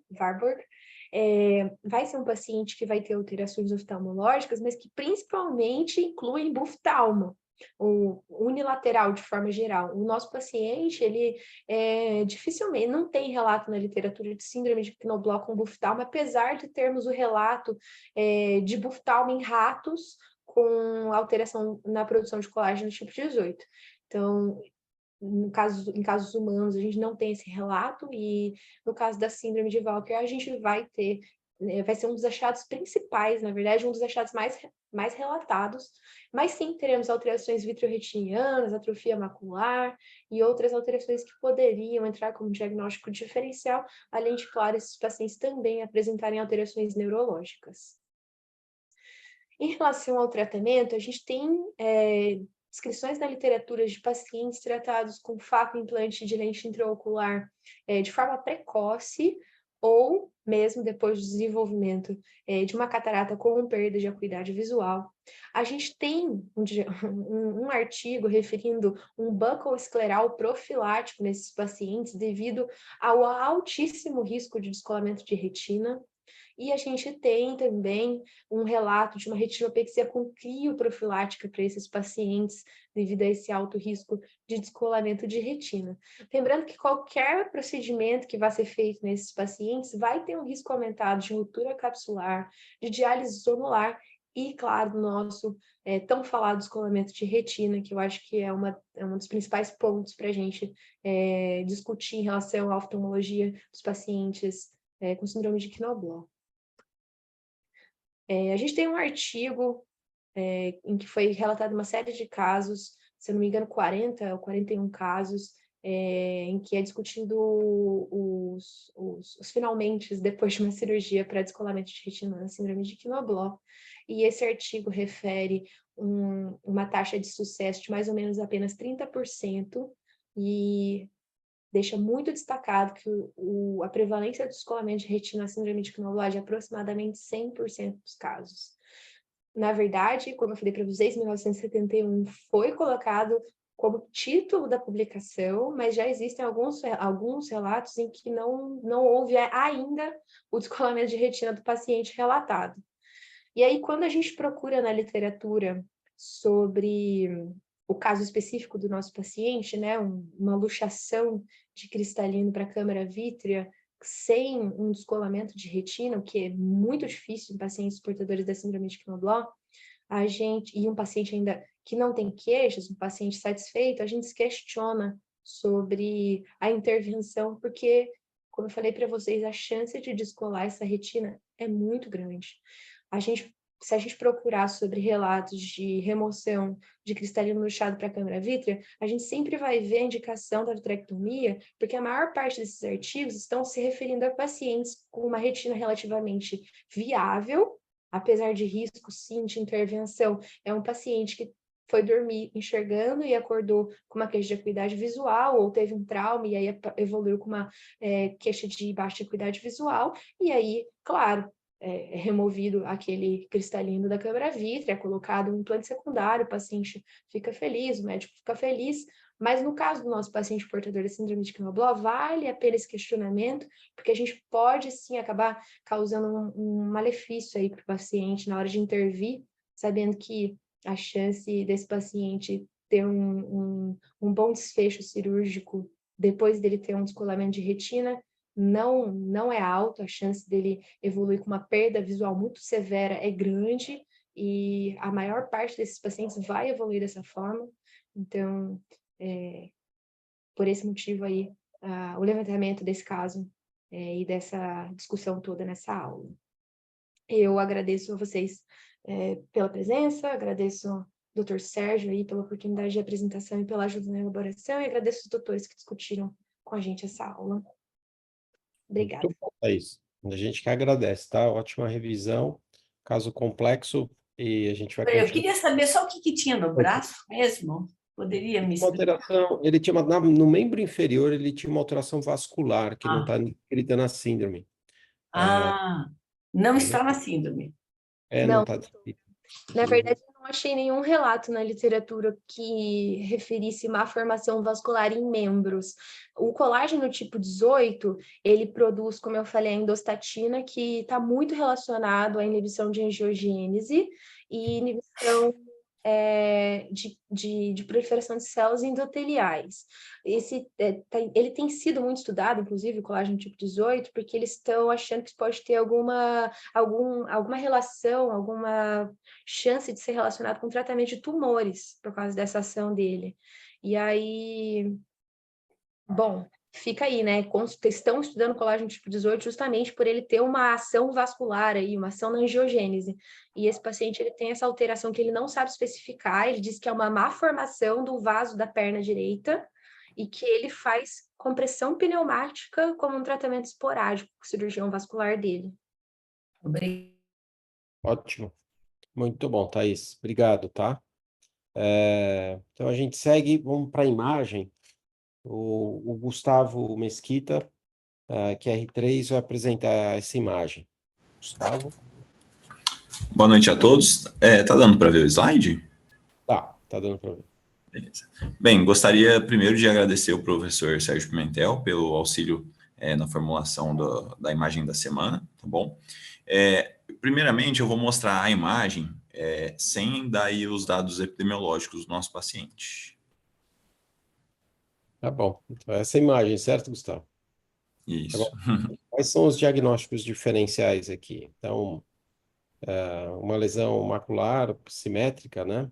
Vai ser um paciente que vai ter alterações oftalmológicas, mas que principalmente incluem buftalmo, o unilateral de forma geral. O nosso paciente, ele dificilmente, não tem relato na literatura de síndrome de Knoblauch com buftalmo, apesar de termos o relato de buftalmo em ratos com alteração na produção de colágeno tipo 18. Então, em casos humanos, a gente não tem esse relato, e no caso da síndrome de Walker, a gente vai ter, vai ser um dos achados principais, na verdade, um dos achados mais relatados, mas sim teremos alterações vitreoretinianas, atrofia macular e outras alterações que poderiam entrar como diagnóstico diferencial, além de, claro, esses pacientes também apresentarem alterações neurológicas. Em relação ao tratamento, a gente tem descrições na literatura de pacientes tratados com faco implante de lente intraocular de forma precoce ou mesmo depois do desenvolvimento de uma catarata com perda de acuidade visual. A gente tem um artigo referindo um buccal escleral profilático nesses pacientes devido ao altíssimo risco de descolamento de retina. E a gente tem também um relato de uma retinopexia com crioprofilática para esses pacientes, devido a esse alto risco de descolamento de retina. Lembrando que qualquer procedimento que vai ser feito nesses pacientes vai ter um risco aumentado de ruptura capsular, de diálise zonular e, claro, do nosso tão falado descolamento de retina, que eu acho que é um dos principais pontos para a gente discutir em relação à oftalmologia dos pacientes com síndrome de Knoblauch. A gente tem um artigo em que foi relatada uma série de casos, se eu não me engano, 40 ou 41 casos, em que é discutido os finalmente depois de uma cirurgia para descolamento de retina na síndrome de Knoblauch. E esse artigo refere uma taxa de sucesso de mais ou menos apenas 30%, e deixa muito destacado que a prevalência do descolamento de retina na síndrome de Knoblauch é de aproximadamente 100% dos casos. Na verdade, como eu falei para vocês, 1971 foi colocado como título da publicação, mas já existem alguns relatos em que não houve ainda o descolamento de retina do paciente relatado. E aí, quando a gente procura na literatura sobre o caso específico do nosso paciente, né, uma luxação de cristalino para a câmara vítrea sem um descolamento de retina, o que é muito difícil em pacientes portadores da síndrome de Knoblauch, e um paciente ainda que não tem queixas, um paciente satisfeito, a gente se questiona sobre a intervenção, porque como eu falei para vocês, a chance de descolar essa retina é muito grande. Se a gente procurar sobre relatos de remoção de cristalino luxado para câmara vítrea, a gente sempre vai ver a indicação da vitrectomia, porque a maior parte desses artigos estão se referindo a pacientes com uma retina relativamente viável, apesar de risco, sim, de intervenção. É um paciente que foi dormir enxergando e acordou com uma queixa de acuidade visual, ou teve um trauma e aí evoluiu com uma queixa de baixa acuidade visual, e aí, claro, é removido aquele cristalino da câmara vítrea, é colocado um implante secundário, o paciente fica feliz, o médico fica feliz, mas no caso do nosso paciente portador da síndrome de Quimbló, vale a pena esse questionamento, porque a gente pode, sim, acabar causando um malefício aí para o paciente na hora de intervir, sabendo que a chance desse paciente ter um bom desfecho cirúrgico depois dele ter um descolamento de retina não é alto, a chance dele evoluir com uma perda visual muito severa é grande, e a maior parte desses pacientes vai evoluir dessa forma. Então, por esse motivo aí, o levantamento desse caso e dessa discussão toda nessa aula. Eu agradeço a vocês pela presença, agradeço ao Dr. Sérgio aí pela oportunidade de apresentação e pela ajuda na elaboração, e agradeço os doutores que discutiram com a gente essa aula. Obrigada. Muito bom, Thaís. A gente que agradece, tá? Ótima revisão, caso complexo, e a gente vai Eu continuar. queria saber só o que tinha no braço mesmo. Poderia me Uma explicar? alteração, ele tinha no membro inferior, ele tinha uma alteração vascular, que não Ah. está descrita na síndrome. Não está na síndrome. Não está descrito. Na verdade, eu não achei nenhum relato na literatura que referisse má formação vascular em membros. O colágeno tipo 18, ele produz, como eu falei, a endostatina, que está muito relacionado à inibição de angiogênese e inibição de proliferação de células endoteliais. Ele tem sido muito estudado, inclusive, o colágeno tipo 18, porque eles estão achando que pode ter alguma relação, alguma chance de ser relacionado com o tratamento de tumores, por causa dessa ação dele. E aí, bom, fica aí, né? Estão estudando colágeno tipo 18 justamente por ele ter uma ação vascular aí, uma ação na angiogênese. E esse paciente, ele tem essa alteração que ele não sabe especificar, ele diz que é uma má formação do vaso da perna direita e que ele faz compressão pneumática como um tratamento esporádico com o cirurgião vascular dele. Obrigada. Ótimo. Muito bom, Thaís. Obrigado, tá? Então a gente segue, vamos para a imagem. O Gustavo Mesquita, QR3, vai apresentar essa imagem. Gustavo? Boa noite a todos. Tá dando para ver o slide? Tá dando para ver. Beleza. Bem, gostaria primeiro de agradecer ao professor Sérgio Pimentel pelo auxílio na formulação da imagem da semana, tá bom? Primeiramente, eu vou mostrar a imagem sem dar aí os dados epidemiológicos do nosso paciente. Tá bom. Então, essa imagem, certo, Gustavo? Isso. Agora, quais são os diagnósticos diferenciais aqui? Então, uma lesão macular simétrica, né?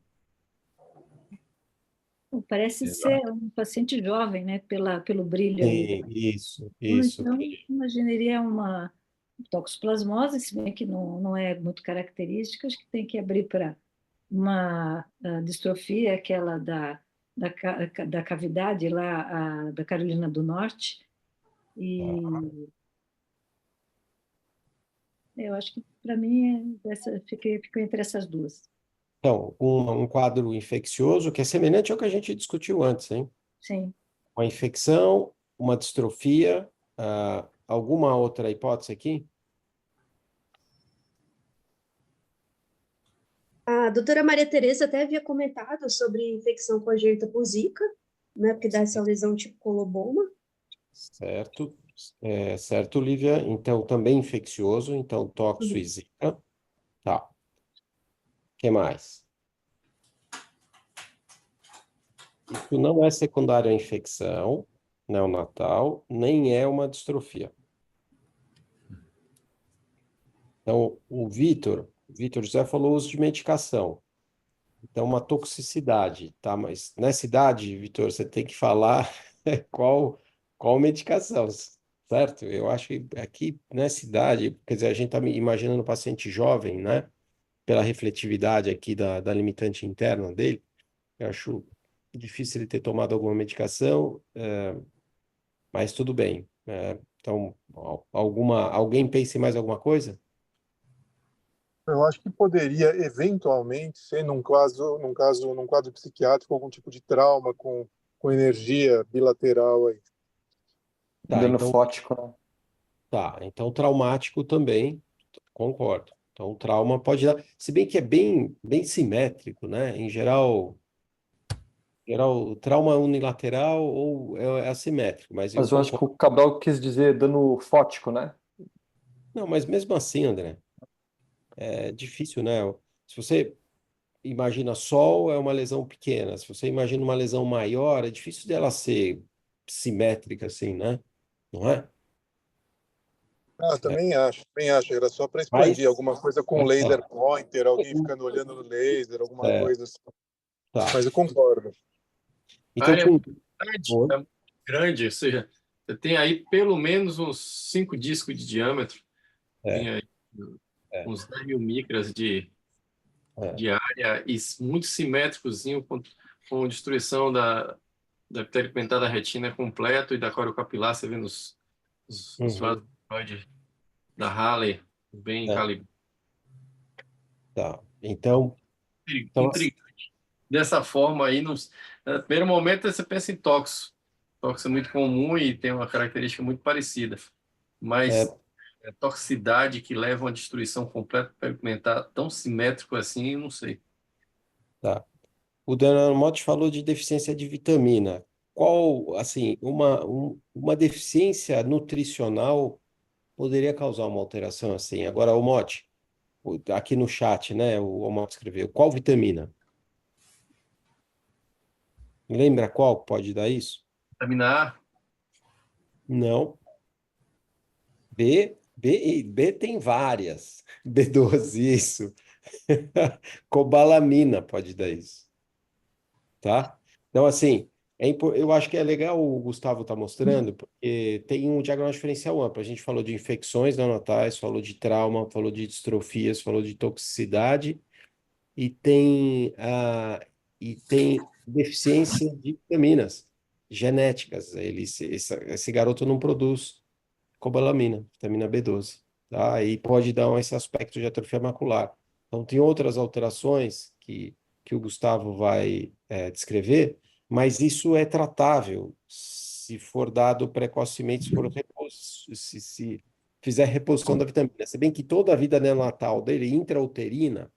Parece Exato. ser um paciente jovem, né? Pelo brilho aí. Isso. Então, imaginaria uma toxoplasmose, se bem que não é muito característica, acho que tem que abrir para uma distrofia, aquela da cavidade lá, da Carolina do Norte. E eu acho que, para mim, ficou entre essas duas. Então, um quadro infeccioso que é semelhante ao que a gente discutiu antes, hein? Sim. Uma infecção, uma distrofia, alguma outra hipótese aqui? A doutora Maria Tereza até havia comentado sobre infecção congênita por Zika, né, porque dá essa lesão tipo coloboma. Certo. Certo, Lívia. Então, também infeccioso, então toxo e Zika. Tá. O que mais? Isso não é secundário à infecção neonatal, nem é uma distrofia. Então, o Vitor José falou uso de medicação. Então, uma toxicidade, tá? Mas nessa idade, Vitor, você tem que falar qual medicação. certo? Eu acho que aqui nessa idade, quer dizer, a gente está imaginando um paciente jovem, né? Pela refletividade aqui da limitante interna dele, eu acho difícil ele ter tomado alguma medicação, mas tudo bem. Então, alguém pense em mais alguma coisa? Eu acho que poderia eventualmente ser num quadro psiquiátrico algum tipo de trauma com energia bilateral aí. Tá, Dano então, fótico, né? então traumático também, concordo. Então, trauma pode dar, se bem que é bem simétrico, né? Em geral, trauma unilateral ou é assimétrico, mas eu Mas eu acho que concordo. o Cabral quis dizer dano fótico, né? Não, mas mesmo assim, André, é difícil, né? Se você imagina sol, é uma lesão pequena. Se você imagina uma lesão maior, é difícil dela ser simétrica assim, né? Não é? Ah, É, também acho, também acho. Era só para expandir mas, alguma coisa com pode laser falar. pointer, alguém ficando olhando no laser, alguma É, coisa assim. tá. Mas eu concordo. A Então, área Oi? é grande, ou seja, você tem aí pelo menos uns 5 discos de diâmetro, tem É, aí é, uns 10 mil micras é. de área e muito simétricozinho, com destruição da epitélio pigmentar da retina completo e da coriocapilar, você vê os vasos Uhum, da Halley bem é, calibrados. tá. Então, Intrigante. Dessa forma aí, no primeiro momento você pensa em tóxico. Tóxico é muito comum e tem uma característica muito parecida. é, Mas a toxicidade que leva a uma destruição completa pigmentar tão simétrico assim, eu não sei. tá. O Danamotti falou de deficiência de vitamina. Qual, assim, uma deficiência nutricional poderia causar uma alteração assim? Agora, o Motti, aqui no chat, né? O Motti escreveu, qual vitamina? Lembra qual pode dar isso? Vitamina A, Não. B tem várias. B12, isso. Cobalamina pode dar isso, tá? Então, assim, eu acho que é legal o Gustavo tá mostrando, porque tem um diagnóstico diferencial amplo. A gente falou de infecções neonatais, falou de trauma, falou de distrofias, falou de toxicidade e tem deficiência de vitaminas genéticas. Esse garoto não produz cobalamina, vitamina B12, tá? E pode dar esse aspecto de atrofia macular. Então, tem outras alterações que o Gustavo vai descrever, mas isso é tratável se for dado precocemente, se fizer reposição da vitamina. Se bem que toda a vida neonatal dele, intrauterina,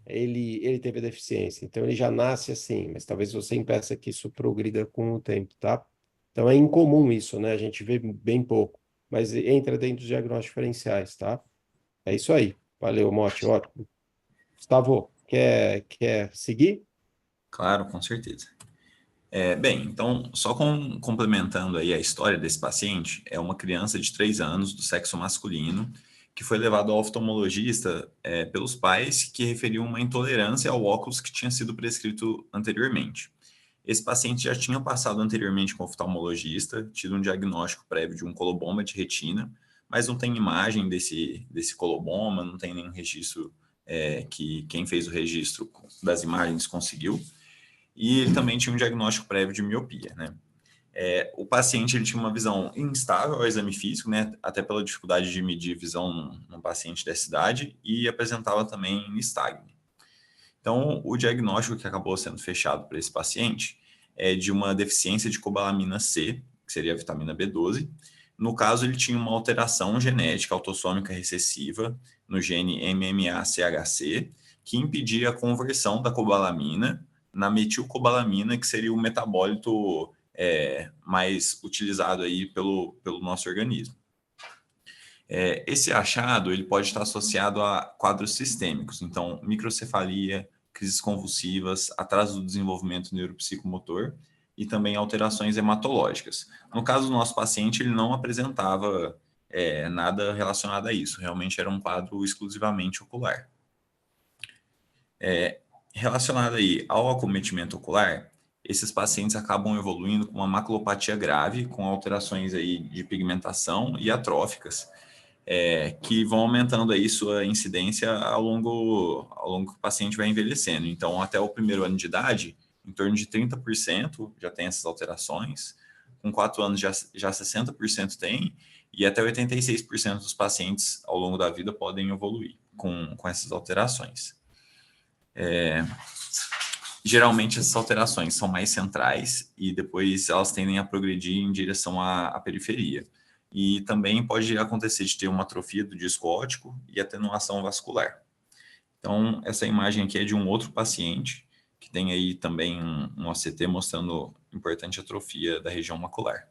ele teve a deficiência. Então, ele já nasce assim, mas talvez você impeça que isso progrida com o tempo, tá? Então, é incomum isso, né? A gente vê bem pouco, mas entra dentro dos diagnósticos diferenciais, tá? É isso aí. Valeu, Motti, ótimo. Gustavo, quer seguir? Claro, com certeza. Bem, então, só complementando aí a história desse paciente, é uma criança de 3 anos, do sexo masculino, que foi levado ao oftalmologista pelos pais que referiam uma intolerância ao óculos que tinha sido prescrito anteriormente. Esse paciente já tinha passado anteriormente com o oftalmologista, tido um diagnóstico prévio de um coloboma de retina, mas não tem imagem desse coloboma, não tem nenhum registro que quem fez o registro das imagens conseguiu. E ele também tinha um diagnóstico prévio de miopia, né? O paciente ele tinha uma visão instável ao exame físico, né? Até pela dificuldade de medir visão num paciente dessa idade, e apresentava também nistagme. Então, o diagnóstico que acabou sendo fechado para esse paciente é de uma deficiência de cobalamina C, que seria a vitamina B12. No caso, ele tinha uma alteração genética autossômica recessiva no gene MMA-CHC, que impedia a conversão da cobalamina na metilcobalamina, que seria o metabólito mais utilizado aí pelo nosso organismo. Esse achado ele pode estar associado a quadros sistêmicos, então microcefalia, crises convulsivas, atraso do desenvolvimento neuropsicomotor e também alterações hematológicas. No caso do nosso paciente, ele não apresentava nada relacionado a isso, realmente era um quadro exclusivamente ocular. Relacionado aí ao acometimento ocular, esses pacientes acabam evoluindo com uma maculopatia grave, com alterações aí de pigmentação e atróficas, que vão aumentando aí sua incidência ao longo que o paciente vai envelhecendo. Então, até o primeiro ano de idade, em torno de 30% já tem essas alterações, com 4 anos já 60% tem, e até 86% dos pacientes ao longo da vida podem evoluir com essas alterações. Geralmente essas alterações são mais centrais e depois elas tendem a progredir em direção à periferia. E também pode acontecer de ter uma atrofia do disco óptico e atenuação vascular. Então, essa imagem aqui é de um outro paciente, que tem aí também um OCT mostrando importante atrofia da região macular.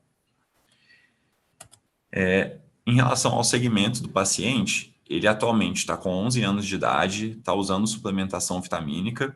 Em relação ao segmento do paciente, ele atualmente está com 11 anos de idade, está usando suplementação vitamínica,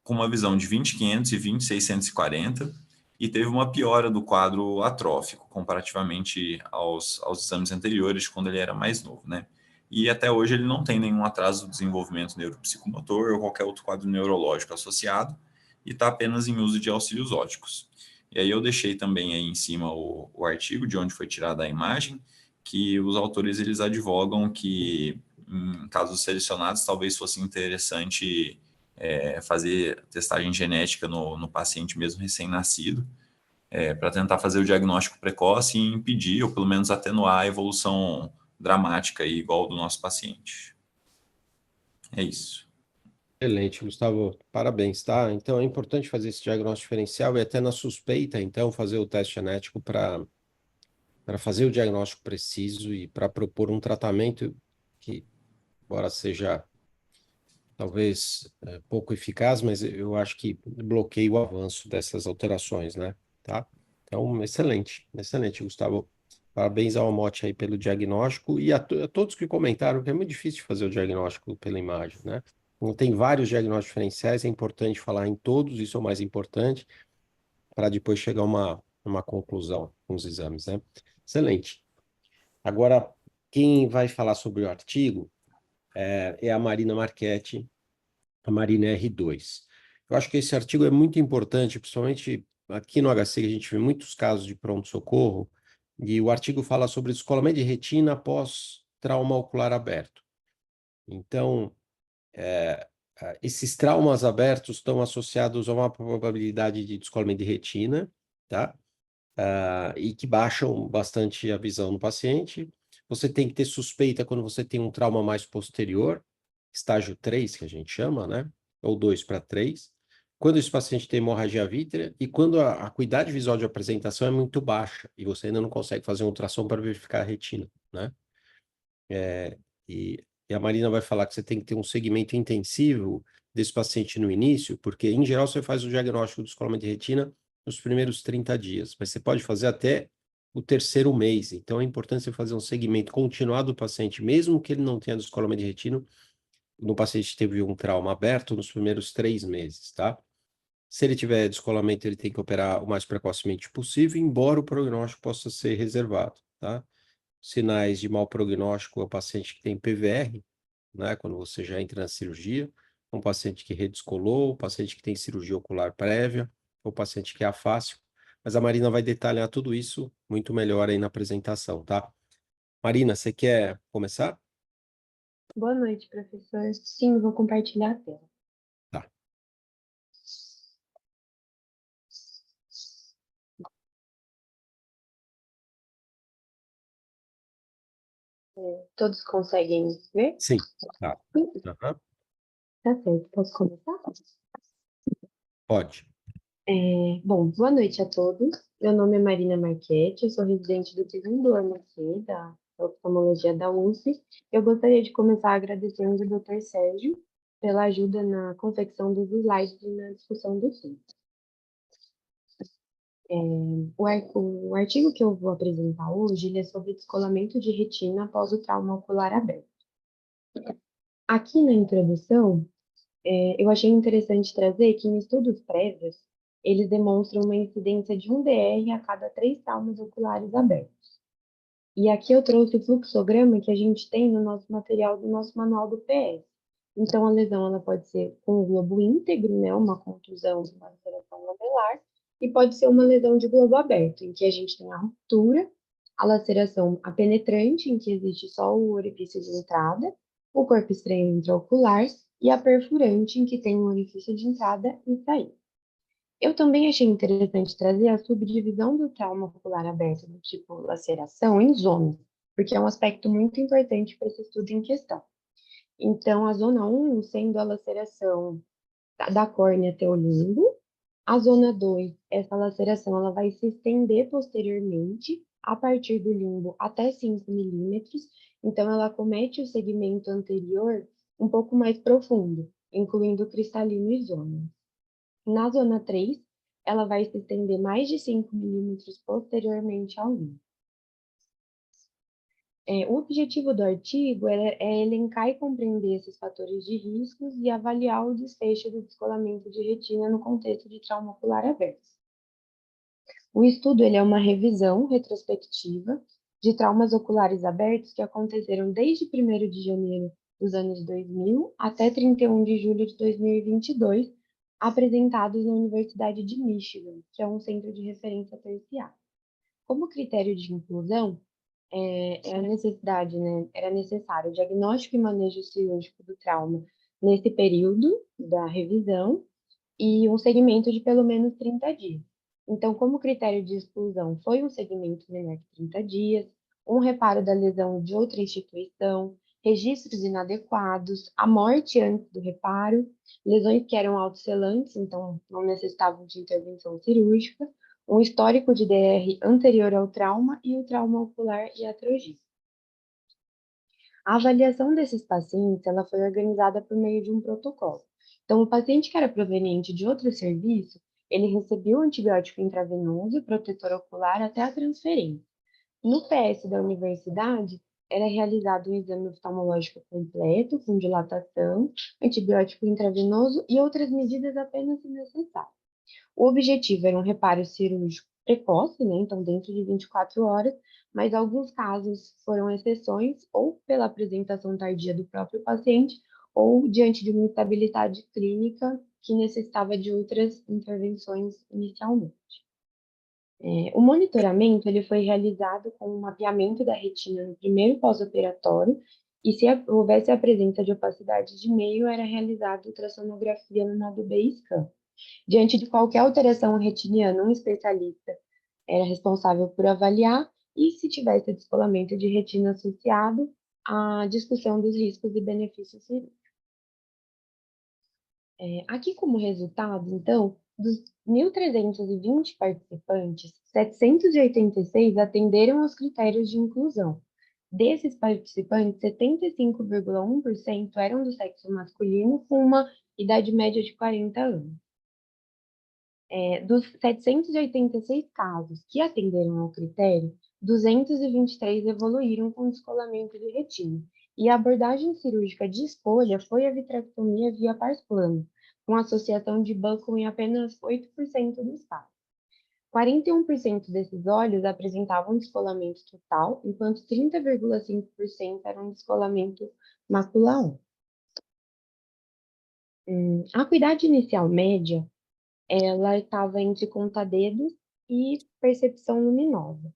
com uma visão de 20/500 e 20/640, e teve uma piora do quadro atrófico, comparativamente aos exames anteriores, de quando ele era mais novo, né? E até hoje ele não tem nenhum atraso do desenvolvimento neuropsicomotor ou qualquer outro quadro neurológico associado, e está apenas em uso de auxílios ópticos. E aí eu deixei também aí em cima o artigo de onde foi tirada a imagem, que os autores eles advogam que, em casos selecionados, talvez fosse interessante fazer testagem genética no paciente mesmo recém-nascido, para tentar fazer o diagnóstico precoce e impedir, ou pelo menos atenuar a evolução dramática aí, igual do nosso paciente. É isso. Excelente, Gustavo. Parabéns, tá? Então é importante fazer esse diagnóstico diferencial e até na suspeita, então, fazer o teste genético para fazer o diagnóstico preciso e para propor um tratamento que, embora seja talvez pouco eficaz, mas eu acho que bloqueia o avanço dessas alterações, né? Tá? Então, excelente, Gustavo. Parabéns ao Amote aí pelo diagnóstico e a todos que comentaram, que é muito difícil fazer o diagnóstico pela imagem, né? Então, tem vários diagnósticos diferenciais, é importante falar em todos, isso é o mais importante, para depois chegar a uma conclusão com os exames, né? Excelente. Agora, quem vai falar sobre o artigo é a Marina Marchetti, a Marina R2. Eu acho que esse artigo é muito importante, principalmente aqui no HC, que a gente vê muitos casos de pronto-socorro, e o artigo fala sobre descolamento de retina após trauma ocular aberto. Então, esses traumas abertos estão associados a uma probabilidade de descolamento de retina, tá? E que baixam bastante a visão no paciente. Você tem que ter suspeita quando você tem um trauma mais posterior, estágio 3, que a gente chama, né? Ou 2 para 3. Quando esse paciente tem hemorragia vítrea e quando a acuidade visual de apresentação é muito baixa e você ainda não consegue fazer um ultrassom para verificar a retina, né? E a Marina vai falar que você tem que ter um segmento intensivo desse paciente no início, porque, em geral, você faz o diagnóstico do descolamento de retina nos primeiros 30 dias, mas você pode fazer até o terceiro mês. Então, é importante você fazer um segmento continuado do paciente, mesmo que ele não tenha descolamento de retina, no paciente que teve um trauma aberto nos primeiros 3 meses, tá? Se ele tiver descolamento, ele tem que operar o mais precocemente possível, embora o prognóstico possa ser reservado, tá? Sinais de mau prognóstico é o paciente que tem PVR, né? Quando você já entra na cirurgia, um paciente que redescolou, o paciente que tem cirurgia ocular prévia, o paciente que é afásico. Mas a Marina vai detalhar tudo isso muito melhor aí na apresentação, tá? Marina, você quer começar? Boa noite, professor. Sim, vou compartilhar a tela. Tá. Todos conseguem ver? Sim, tá. Uhum. Tá certo, posso começar? Pode. Bom, boa noite a todos. Meu nome é Marina Marchetti, eu sou residente do segundo ano aqui da oftalmologia da USP. Eu gostaria de começar agradecendo o Dr. Sérgio pela ajuda na confecção dos slides e na discussão do tema. O artigo que eu vou apresentar hoje ele é sobre descolamento de retina após o trauma ocular aberto. Aqui na introdução, eu achei interessante trazer que em estudos prévios, eles demonstram uma incidência de 1 DR a cada 3 traumas oculares abertos. E aqui eu trouxe o fluxograma que a gente tem no nosso material do nosso manual do PS. Então, a lesão ela pode ser com o globo íntegro, né, uma contusão, uma laceração lamelar, e pode ser uma lesão de globo aberto, em que a gente tem a ruptura, a laceração apenetrante, em que existe só o orifício de entrada, o corpo estranho intraocular, e a perfurante, em que tem um orifício de entrada e saída. Eu também achei interessante trazer a subdivisão do trauma ocular aberto do tipo laceração em zonas, porque é um aspecto muito importante para esse estudo em questão. Então, a zona 1 sendo a laceração da córnea até o limbo. A zona 2, essa laceração ela vai se estender posteriormente, a partir do limbo até 5 milímetros. Então, ela comete o segmento anterior um pouco mais profundo, incluindo cristalino e zona. Na zona 3, ela vai se estender mais de 5 milímetros posteriormente ao limbo. O objetivo do artigo é elencar e compreender esses fatores de riscos e avaliar o desfecho do descolamento de retina no contexto de trauma ocular aberto. O estudo ele é uma revisão retrospectiva de traumas oculares abertos que aconteceram desde 1º de janeiro dos anos 2000 até 31 de julho de 2022, apresentados na Universidade de Michigan, que é um centro de referência terciário. Como critério de inclusão, era necessário diagnóstico e manejo cirúrgico do trauma nesse período da revisão e um segmento de pelo menos 30 dias. Então, como critério de exclusão, foi um segmento menor que 30 dias, um reparo da lesão de outra instituição, registros inadequados, a morte antes do reparo, lesões que eram autosselantes, então não necessitavam de intervenção cirúrgica, um histórico de DR anterior ao trauma e o trauma ocular iatrogênico. A avaliação desses pacientes ela foi organizada por meio de um protocolo. Então, o paciente que era proveniente de outro serviço, ele recebia o antibiótico intravenoso, protetor ocular até a transferência. No PS da universidade, era realizado um exame oftalmológico completo, com dilatação, antibiótico intravenoso e outras medidas apenas se necessário. O objetivo era um reparo cirúrgico precoce, né? Então, dentro de 24 horas, mas alguns casos foram exceções, ou pela apresentação tardia do próprio paciente, ou diante de uma instabilidade clínica que necessitava de outras intervenções inicialmente. O monitoramento ele foi realizado com um mapeamento da retina no primeiro pós-operatório, e se houvesse a presença de opacidade de meio, era realizada ultrassonografia no modo B-scan. Diante de qualquer alteração retiniana, um especialista era responsável por avaliar e, se tivesse descolamento de retina associado, a discussão dos riscos e benefícios cirúrgicos. Aqui como resultado, então, dos 1.320 participantes, 786 atenderam aos critérios de inclusão. Desses participantes, 75,1% eram do sexo masculino, com uma idade média de 40 anos. Dos 786 casos que atenderam ao critério, 223 evoluíram com descolamento de retina, e a abordagem cirúrgica de escolha foi a vitrectomia via pars plano, com associação de buccal em apenas 8% dos casos. 41% desses olhos apresentavam descolamento total, enquanto 30,5% eram descolamento macular 1. A acuidade inicial média ela estava entre conta-dedos e percepção luminosa.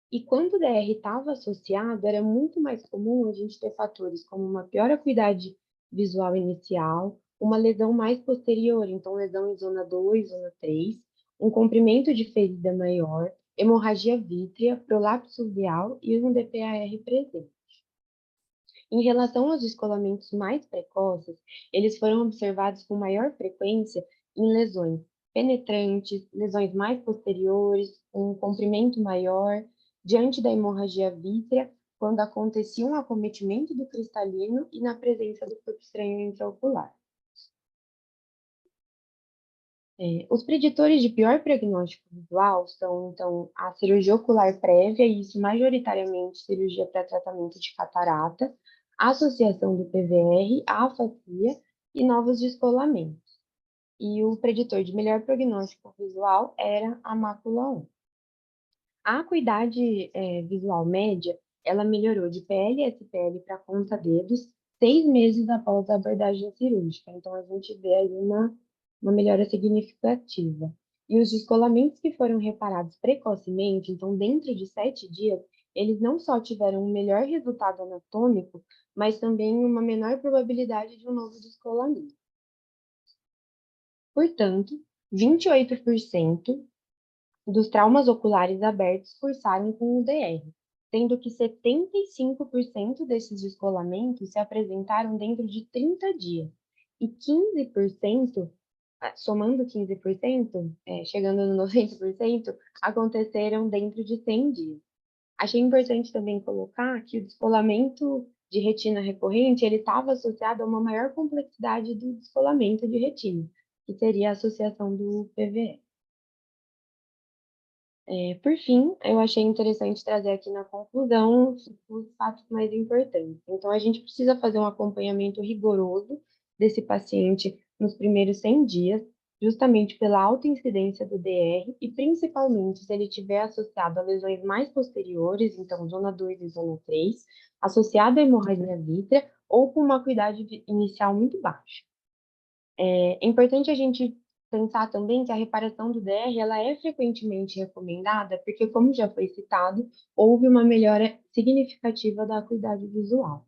E quando o DR estava associado, era muito mais comum a gente ter fatores como uma pior acuidade visual inicial, uma lesão mais posterior, então lesão em zona 2, zona 3, um comprimento de ferida maior, hemorragia vítrea, prolapso uveal e um DPAR presente. Em relação aos descolamentos mais precoces, eles foram observados com maior frequência em lesões penetrantes, lesões mais posteriores, um comprimento maior, diante da hemorragia vítrea, quando acontecia um acometimento do cristalino e na presença do corpo estranho intraocular. Os preditores de pior prognóstico visual são, então, a cirurgia ocular prévia, e isso majoritariamente cirurgia para tratamento de catarata, a associação do PVR, a afasia e novos descolamentos. E o preditor de melhor prognóstico visual era a mácula 1. A acuidade visual média, ela melhorou de PL e SPL para conta-dedos, 6 meses após a abordagem cirúrgica. Então, a gente vê aí uma melhora significativa. E os descolamentos que foram reparados precocemente, então, dentro de 7 dias, eles não só tiveram um melhor resultado anatômico, mas também uma menor probabilidade de um novo descolamento. Portanto, 28% dos traumas oculares abertos cursaram com o DR, sendo que 75% desses descolamentos se apresentaram dentro de 30 dias e 15%, somando 15%, chegando no 90%, aconteceram dentro de 100 dias. Achei importante também colocar que o descolamento de retina recorrente ele estava associado a uma maior complexidade do descolamento de retina, que seria a associação do PVE. Por fim, eu achei interessante trazer aqui na conclusão os fatos mais importantes. Então, a gente precisa fazer um acompanhamento rigoroso desse paciente nos primeiros 100 dias, justamente pela alta incidência do DR e principalmente se ele tiver associado a lesões mais posteriores, então zona 2 e zona 3, associado à hemorragia vítrea ou com uma acuidade inicial muito baixa. É importante a gente pensar também que a reparação do DR ela é frequentemente recomendada porque, como já foi citado, houve uma melhora significativa da acuidade visual.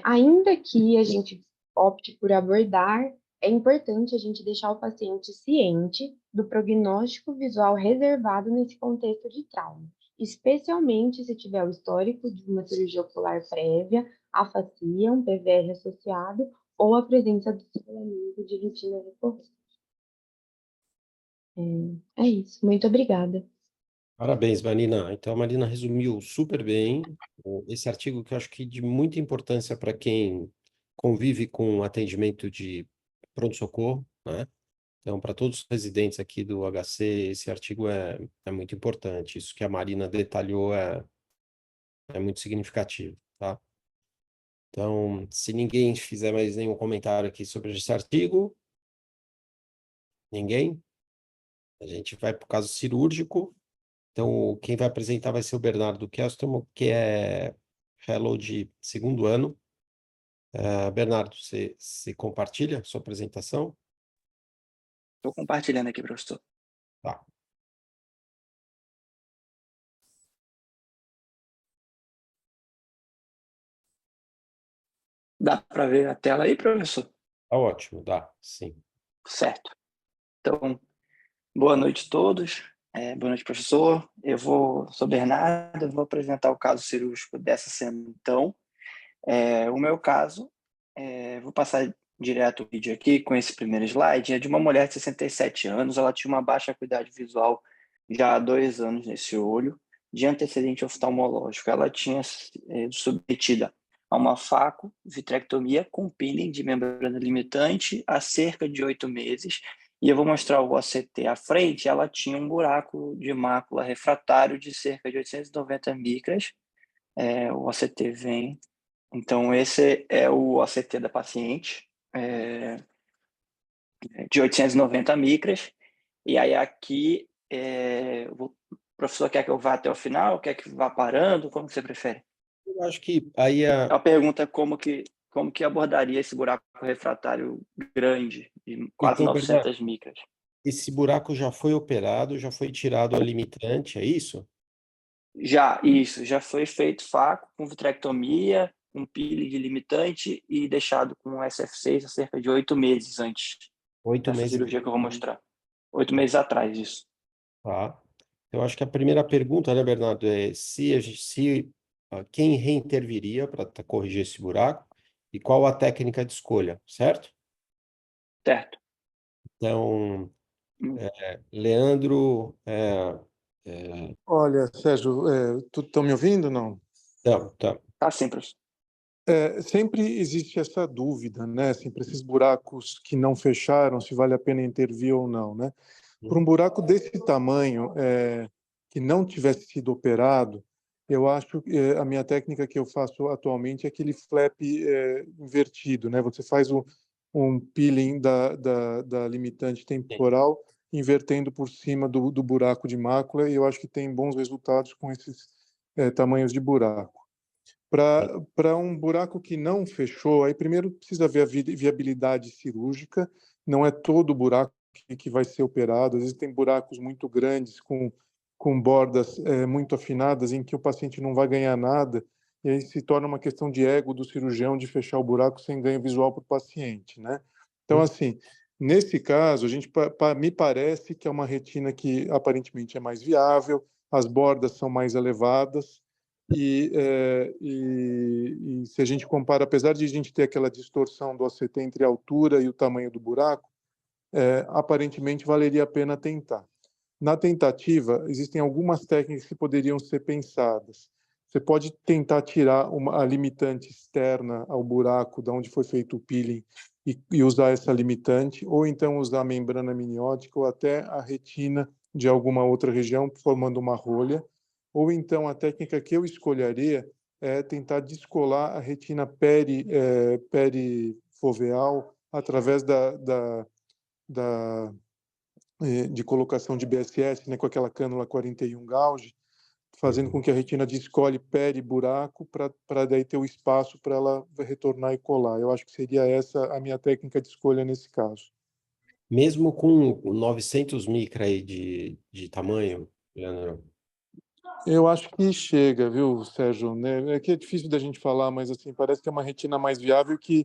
Ainda que a gente opte por abordar, é importante a gente deixar o paciente ciente do prognóstico visual reservado nesse contexto de trauma, especialmente se tiver o histórico de uma cirurgia ocular prévia, afasia, um PVR associado ou a presença do descolamento de retina recorrente. É isso. Muito obrigada. Parabéns, Marina. Então, a Marina resumiu super bem esse artigo que eu acho que de muita importância para quem convive com atendimento de pronto-socorro, né? Então, para todos os residentes aqui do HC, esse artigo é muito importante. Isso que a Marina detalhou é muito significativo, tá? Então, se ninguém fizer mais nenhum comentário aqui sobre esse artigo, ninguém, a gente vai para o caso cirúrgico. Então, quem vai apresentar vai ser o Bernardo Kelstrom, que é fellow de 2º ano. Bernardo, você compartilha sua apresentação? Estou compartilhando aqui, professor. Tá. Dá para ver a tela aí, professor? Tá ótimo, dá, sim. Certo. Então, boa noite a todos. Boa noite, professor. Sou Bernardo, eu vou apresentar o caso cirúrgico dessa semana. Então, o meu caso, vou passar direto o vídeo aqui com esse primeiro slide, é de uma mulher de 67 anos, ela tinha uma baixa acuidade visual já há 2 anos nesse olho, de antecedente oftalmológico. Ela tinha submetida a uma faco, vitrectomia com peeling de membrana limitante há cerca de 8 meses, e eu vou mostrar o OCT à frente. Ela tinha um buraco de mácula refratário de cerca de 890 micras, o OCT vem. Então, esse é o OCT da paciente, de 890 micras, e aí aqui, o professor quer que eu vá até o final, quer que vá parando, como que você prefere? Eu acho que aí A pergunta é como que abordaria esse buraco refratário grande, de quase Então, Bernardo, 900 micras. esse buraco já foi operado, já foi tirado a limitante, é isso? Já foi feito faco com vitrectomia, com peeling de limitante e deixado com SF6 há cerca de 8 meses antes 8 dessa meses. cirurgia que eu vou mostrar. 8 meses atrás, isso. Tá. Eu acho que a primeira pergunta, né, Bernardo, é quem reinterviria para corrigir esse buraco e qual a técnica de escolha, certo? Certo. Então, Leandro, Olha, Sérgio, estão me ouvindo, não? tá. Tá sim, professor. Sempre existe essa dúvida, né? Sempre esses buracos que não fecharam, se vale a pena intervir ou não, né? Por um buraco desse tamanho, que não tivesse sido operado, eu acho que a minha técnica que eu faço atualmente é aquele flap invertido, né? Você faz um peeling da limitante temporal, invertendo por cima do buraco de mácula, e eu acho que tem bons resultados com esses tamanhos de buraco. Para um buraco que não fechou, aí primeiro precisa ver a viabilidade cirúrgica, não é todo buraco que vai ser operado, às vezes tem buracos muito grandes, com bordas muito afinadas, em que o paciente não vai ganhar nada, e aí se torna uma questão de ego do cirurgião de fechar o buraco sem ganho visual para o paciente, né? Então, assim, nesse caso, me parece que é uma retina que aparentemente é mais viável, as bordas são mais elevadas, e se a gente compara, apesar de a gente ter aquela distorção do OCT entre a altura e o tamanho do buraco, aparentemente valeria a pena tentar. Na tentativa, existem algumas técnicas que poderiam ser pensadas. Você pode tentar tirar a limitante externa ao buraco de onde foi feito o peeling e usar essa limitante, ou então usar a membrana amniótica ou até a retina de alguma outra região, formando uma rolha. Ou então a técnica que eu escolheria é tentar descolar a retina perifoveal através de colocação de BSS, né, com aquela cânula 41 gauge, fazendo com que a retina descole peri-buraco para daí ter o espaço para ela retornar e colar. Eu acho que seria essa a minha técnica de escolha nesse caso. Mesmo com 900 micra aí de tamanho, Leandro? Eu acho que chega, viu, Sérgio? Né? É que é difícil da gente falar, mas assim, parece que é uma retina mais viável que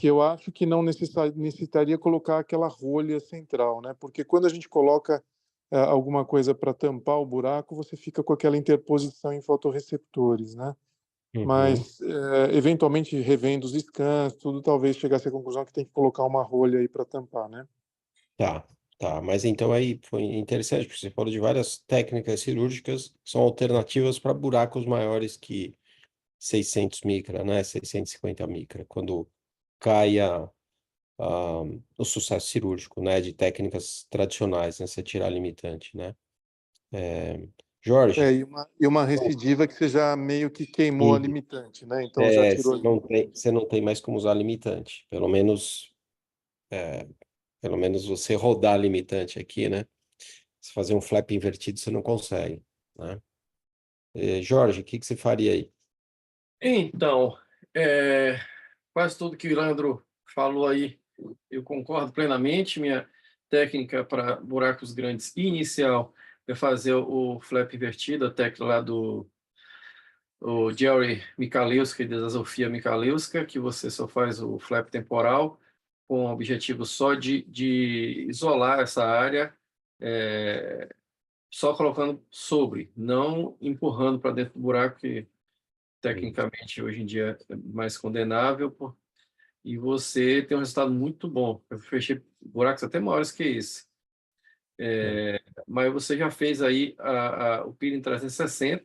eu acho que não necessitaria colocar aquela rolha central, né? Porque quando a gente coloca alguma coisa para tampar o buraco, você fica com aquela interposição em fotorreceptores, né? Mas, eventualmente, revendo os scans, tudo, talvez chegasse à conclusão que tem que colocar uma rolha aí para tampar, né? Tá. Mas então aí foi interessante, porque você falou de várias técnicas cirúrgicas que são alternativas para buracos maiores que 600 micra, né? 650 micra, quando cai o sucesso cirúrgico, né? De técnicas tradicionais, né? Você tirar a limitante, né? Jorge? E uma recidiva que você já meio que queimou a limitante, né? Então já tirou a limitante. Você não tem mais como usar limitante. Pelo menos você rodar a limitante aqui, né? Se fazer um flap invertido, você não consegue, né? Jorge, o que você faria aí? Então, quase tudo que o Leandro falou aí, eu concordo plenamente. Minha técnica para buracos grandes inicial é fazer o flap invertido, a técnica lá do Jerry Michalewski, da Zofia Michalewska, que você só faz o flap temporal com o objetivo só de isolar essa área, só colocando sobre, não empurrando para dentro do buraco, que tecnicamente hoje em dia é mais condenável, e você tem um resultado muito bom. Eu fechei buracos até maiores que esse. Mas você já fez aí o peeling 360.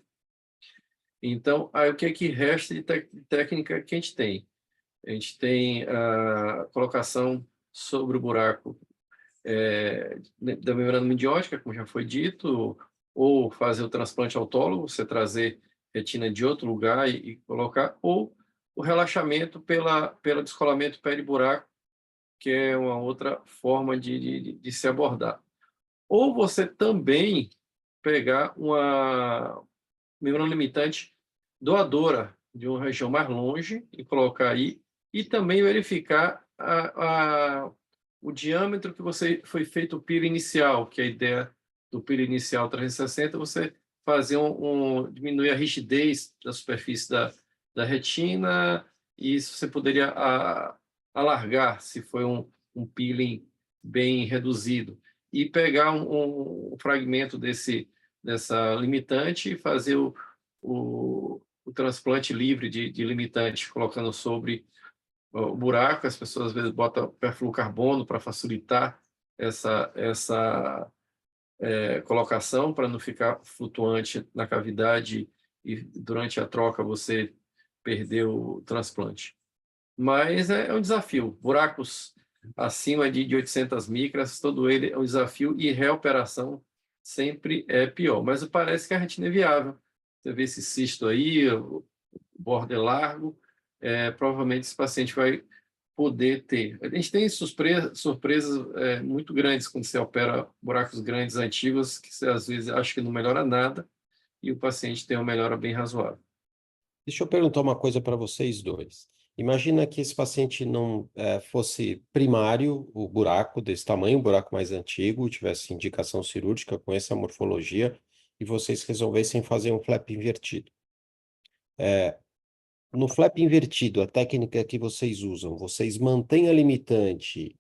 Então, aí o que é que resta de técnica que a gente tem? A gente tem a colocação sobre o buraco da membrana amniótica, como já foi dito, ou fazer o transplante autólogo, você trazer retina de outro lugar e colocar, ou o relaxamento pelo descolamento peri-buraco, que é uma outra forma de se abordar. Ou você também pegar uma membrana limitante doadora de uma região mais longe e colocar aí, e também verificar o diâmetro que foi feito o peeling inicial, que é a ideia do peeling inicial 360, você fazer diminuir a rigidez da superfície da retina, e isso você poderia alargar, se foi um peeling bem reduzido, e pegar um fragmento dessa limitante e fazer o transplante livre de limitante, colocando sobre o buraco. As pessoas às vezes botam perfluorocarbono para facilitar essa colocação, para não ficar flutuante na cavidade e durante a troca você perder o transplante. Mas é um desafio. Buracos acima de 800 micras, todo ele é um desafio, e reoperação sempre é pior. Mas parece que a retina é viável. Você vê esse cisto aí, o border largo, provavelmente esse paciente vai poder ter. A gente tem surpresas muito grandes quando você opera buracos grandes antigos, que você às vezes acha que não melhora nada, e o paciente tem uma melhora bem razoável. Deixa eu perguntar uma coisa para vocês dois. Imagina que esse paciente não fosse primário, o buraco desse tamanho, um buraco mais antigo, tivesse indicação cirúrgica com essa morfologia, e vocês resolvessem fazer um flap invertido. No flap invertido, a técnica que vocês usam, vocês mantêm a limitante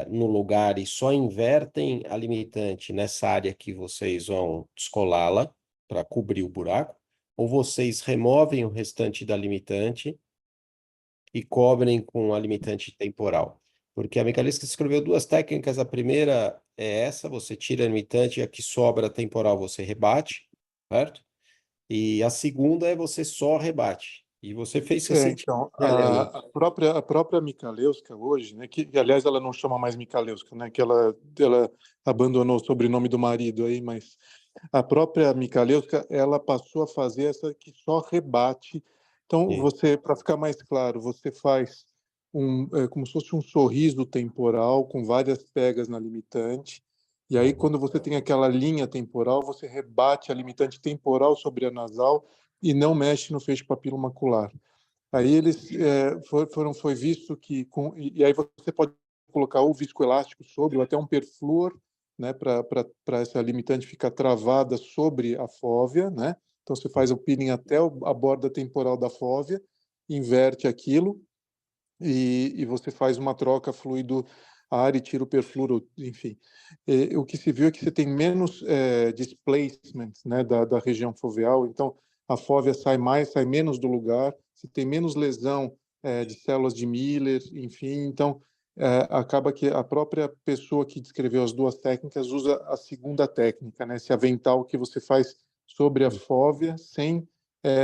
no lugar e só invertem a limitante nessa área que vocês vão descolá-la para cobrir o buraco, ou vocês removem o restante da limitante e cobrem com a limitante temporal? Porque a Michalewska escreveu duas técnicas. A primeira é essa: você tira a limitante e a que sobra a temporal você rebate, certo? E a segunda é você só rebate. E você fez recentemente Então, ali. a própria Michalewska hoje, né, que aliás ela não chama mais Michalewska, né, que ela abandonou o sobrenome do marido aí, mas a própria Michalewska, ela passou a fazer essa que só rebate. Então, para ficar mais claro, você faz como se fosse um sorriso temporal com várias pegas na limitante, e aí quando você tem aquela linha temporal, você rebate a limitante temporal sobre a nasal e não mexe no feixe papilomacular. Aí eles foi visto que e aí você pode colocar ou viscoelástico sobre ou até um perfluor, né, para essa limitante ficar travada sobre a fóvea, né? Então você faz o peeling até a borda temporal da fóvea, inverte aquilo e você faz uma troca fluido ar e tira o perfluoro, enfim. O que se viu é que você tem menos displacement, né, da região foveal, então a fóvea sai menos do lugar, você tem menos lesão de células de Miller, enfim, então acaba que a própria pessoa que descreveu as duas técnicas usa a segunda técnica, né, esse avental que você faz sobre a fóvea sem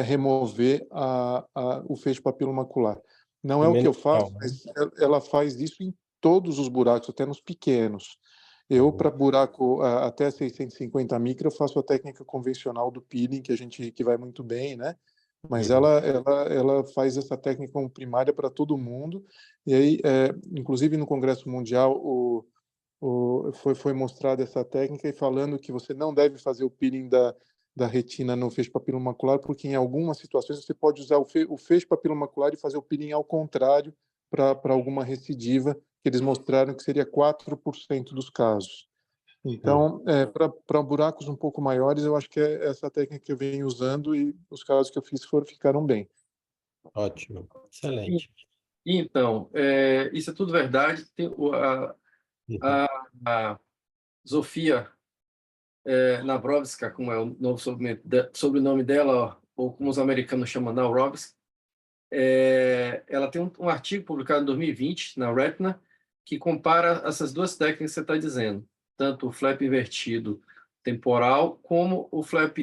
remover o feixe papilomacular. Não é o que eu faço, mas ela faz isso em todos os buracos, até nos pequenos. Eu, para buraco até 650 micra, eu faço a técnica convencional do peeling, que vai muito bem, né? Mas ela faz essa técnica como primária para todo mundo. E aí, inclusive no Congresso Mundial, foi mostrada essa técnica e falando que você não deve fazer o peeling da retina no feixe papilomacular, porque em algumas situações você pode usar o feixe papilomacular e fazer o peeling ao contrário para alguma recidiva, que eles mostraram que seria 4% dos casos. Então, para buracos um pouco maiores, eu acho que é essa técnica que eu venho usando e os casos que eu fiz ficaram bem. Ótimo, excelente. Então, isso é tudo verdade. Tem a Zofia Nabrowska, como é o novo sobrenome dela, ou como os americanos chamam, Nabrowska, ela tem um artigo publicado em 2020 na Retina que compara essas duas técnicas que você está dizendo, tanto o flap invertido temporal como o flap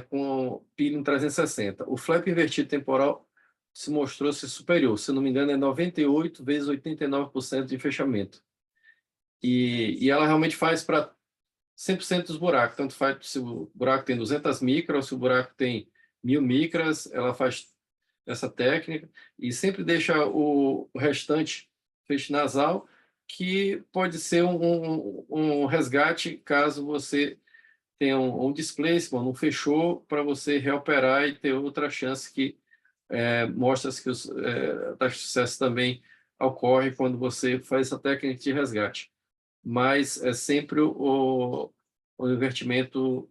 com peeling 360. O flap invertido temporal se mostrou ser superior, se não me engano é 98 vezes 89% de fechamento. E ela realmente faz para 100% dos buracos, tanto faz se o buraco tem 200 micras, se o buraco tem 1000 micras, ela faz essa técnica e sempre deixa o restante feixe nasal, que pode ser um resgate caso você tenha um displacement, não fechou, para você reoperar e ter outra chance que mostra que a taxa de sucesso também ocorre quando você faz essa técnica de resgate. Mas é sempre o invertimento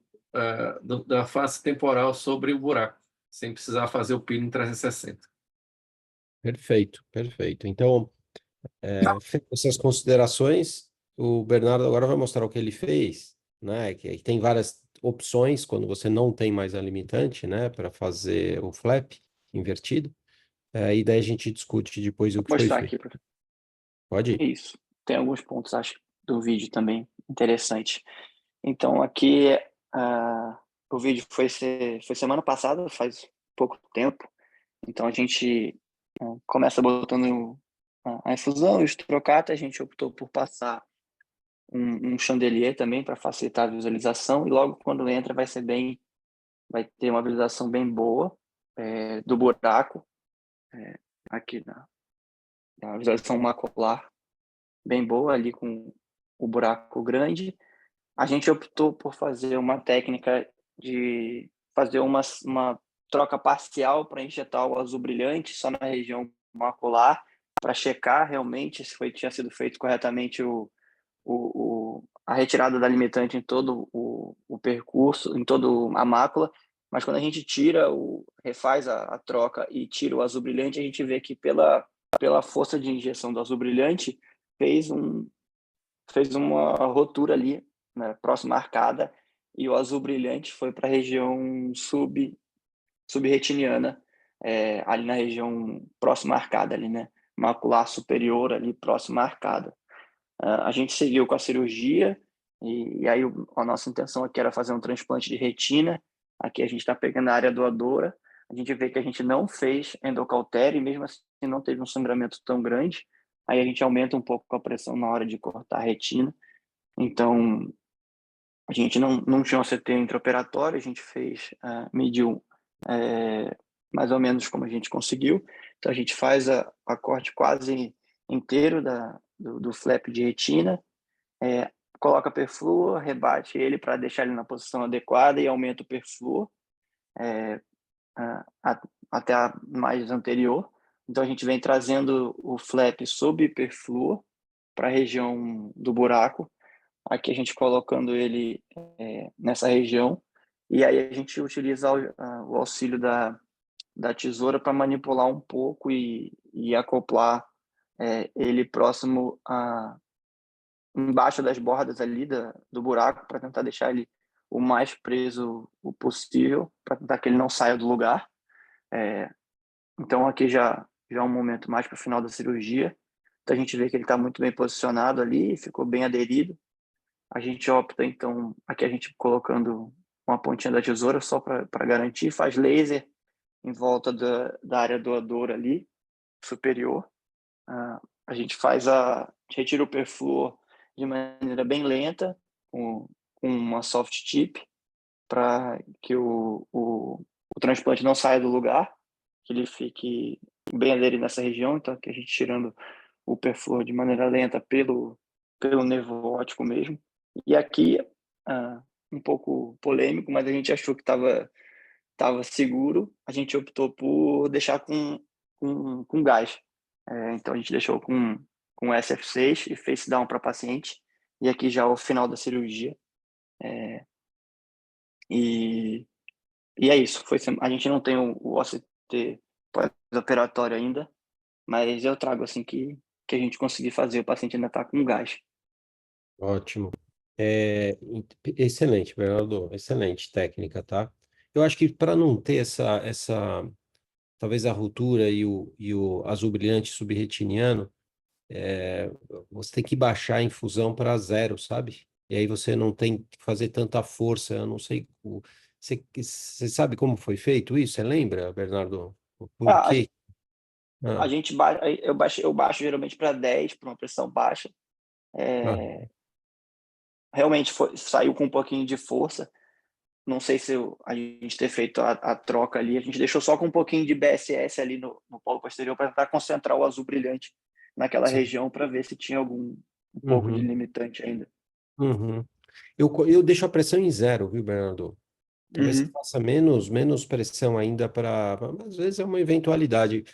da face temporal sobre o buraco, sem precisar fazer o peeling 360. Perfeito, perfeito. Então, feito essas considerações, o Bernardo agora vai mostrar o que ele fez, né? Que tem várias opções quando você não tem mais a limitante, né? Para fazer o flap invertido. E daí a gente discute depois o que Vou foi mostrar feito. aqui, professor. Pode ir. Isso. Tem alguns pontos, acho, do vídeo também interessantes. Então, aqui o vídeo foi semana passada, faz pouco tempo. Então, a gente começa botando a infusão e o estrocata. A gente optou por passar um chandelier também para facilitar a visualização. E logo quando entra vai ter uma visualização bem boa do buraco. Aqui na visualização macular bem boa ali com o buraco grande. A gente optou por fazer uma técnica de fazer uma troca parcial para injetar o azul brilhante só na região macular, para checar realmente se tinha sido feito corretamente a retirada da limitante em todo o percurso, em toda a mácula. Mas quando a gente refaz a troca e tira o azul brilhante, a gente vê que pela força de injeção do azul brilhante fez uma rotura ali, né, próxima à arcada, e o azul brilhante foi para a região subretiniana, ali na região próxima à arcada, ali, né, macular superior, ali próxima à arcada. A gente seguiu com a cirurgia, e aí a nossa intenção aqui era fazer um transplante de retina. Aqui a gente está pegando a área doadora, a gente vê que a gente não fez endocautério, e mesmo assim não teve um sangramento tão grande. Aí a gente aumenta um pouco a pressão na hora de cortar a retina. Então, a gente não tinha um CT intraoperatório, a gente mediu mais ou menos como a gente conseguiu. Então, a gente faz a corte quase inteiro do flap de retina, coloca perfluor, rebate ele para deixar ele na posição adequada e aumenta o perfluor até a mais anterior. Então, a gente vem trazendo o flap sob perfluor para a região do buraco. Aqui a gente colocando ele nessa região. E aí a gente utiliza o auxílio da tesoura para manipular um pouco e acoplar ele próximo embaixo das bordas ali do buraco, para tentar deixar ele o mais preso possível, para tentar que ele não saia do lugar. Então aqui já é um momento mais para o final da cirurgia. Então a gente vê que ele está muito bem posicionado ali, ficou bem aderido. A gente opta, então, aqui a gente colocando uma pontinha da tesoura só para garantir, faz laser em volta da área doadora ali, superior. A gente retira o perfluor de maneira bem lenta, com uma soft tip, para que o transplante não saia do lugar, que ele fique bem aderido nessa região. Então, aqui a gente tirando o perfluor de maneira lenta pelo nervo óptico mesmo. E aqui, um pouco polêmico, mas a gente achou que estava seguro, a gente optou por deixar com gás. Então, a gente deixou com SF6 e face down para paciente. E aqui já é o final da cirurgia. E é isso. A gente não tem o OCT pós-operatório ainda, mas eu trago assim que a gente conseguir fazer. O paciente ainda está com gás. Ótimo. Excelente, Bernardo. Excelente técnica, tá? Eu acho que para não ter talvez a ruptura e o azul brilhante subretiniano, você tem que baixar a infusão para zero, sabe? E aí você não tem que fazer tanta força. Eu não sei. Você sabe como foi feito isso? Você lembra, Bernardo? Por quê? A gente eu baixo geralmente para 10, para uma pressão baixa. Realmente saiu com um pouquinho de força. Não sei se a gente ter feito a troca ali, a gente deixou só com um pouquinho de BSS ali no polo posterior para tentar concentrar o azul brilhante naquela região, para ver se tinha um pouco de limitante ainda. Eu deixo a pressão em zero, viu, Bernardo? Talvez você faça menos pressão ainda às vezes é uma eventualidade.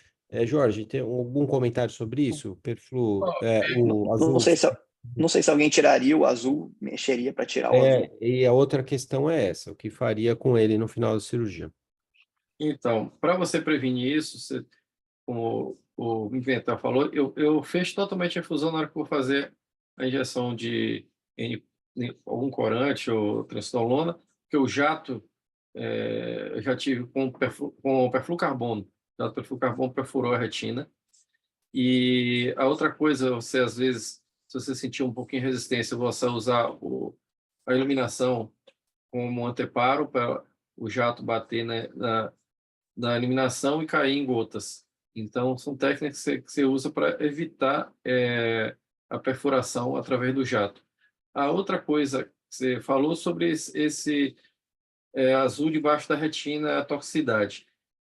Jorge, tem algum comentário sobre isso? Perflu, o azul. Não sei se alguém tiraria o azul, mexeria para tirar o azul. E a outra questão é essa: o que faria com ele no final da cirurgia? Então, para você prevenir isso, como o inventor falou, eu fecho totalmente a infusão na hora que eu vou fazer a injeção de algum corante ou transdolona, porque o jato eu já tive com perflucarbono. O jato perflucarbono perfurou a retina. E a outra coisa, você às vezes, se você sentir um pouquinho de resistência, você usar a iluminação como anteparo para o jato bater na iluminação e cair em gotas. Então, são técnicas que você usa para evitar a perfuração através do jato. A outra coisa que você falou sobre esse azul debaixo da retina, a toxicidade.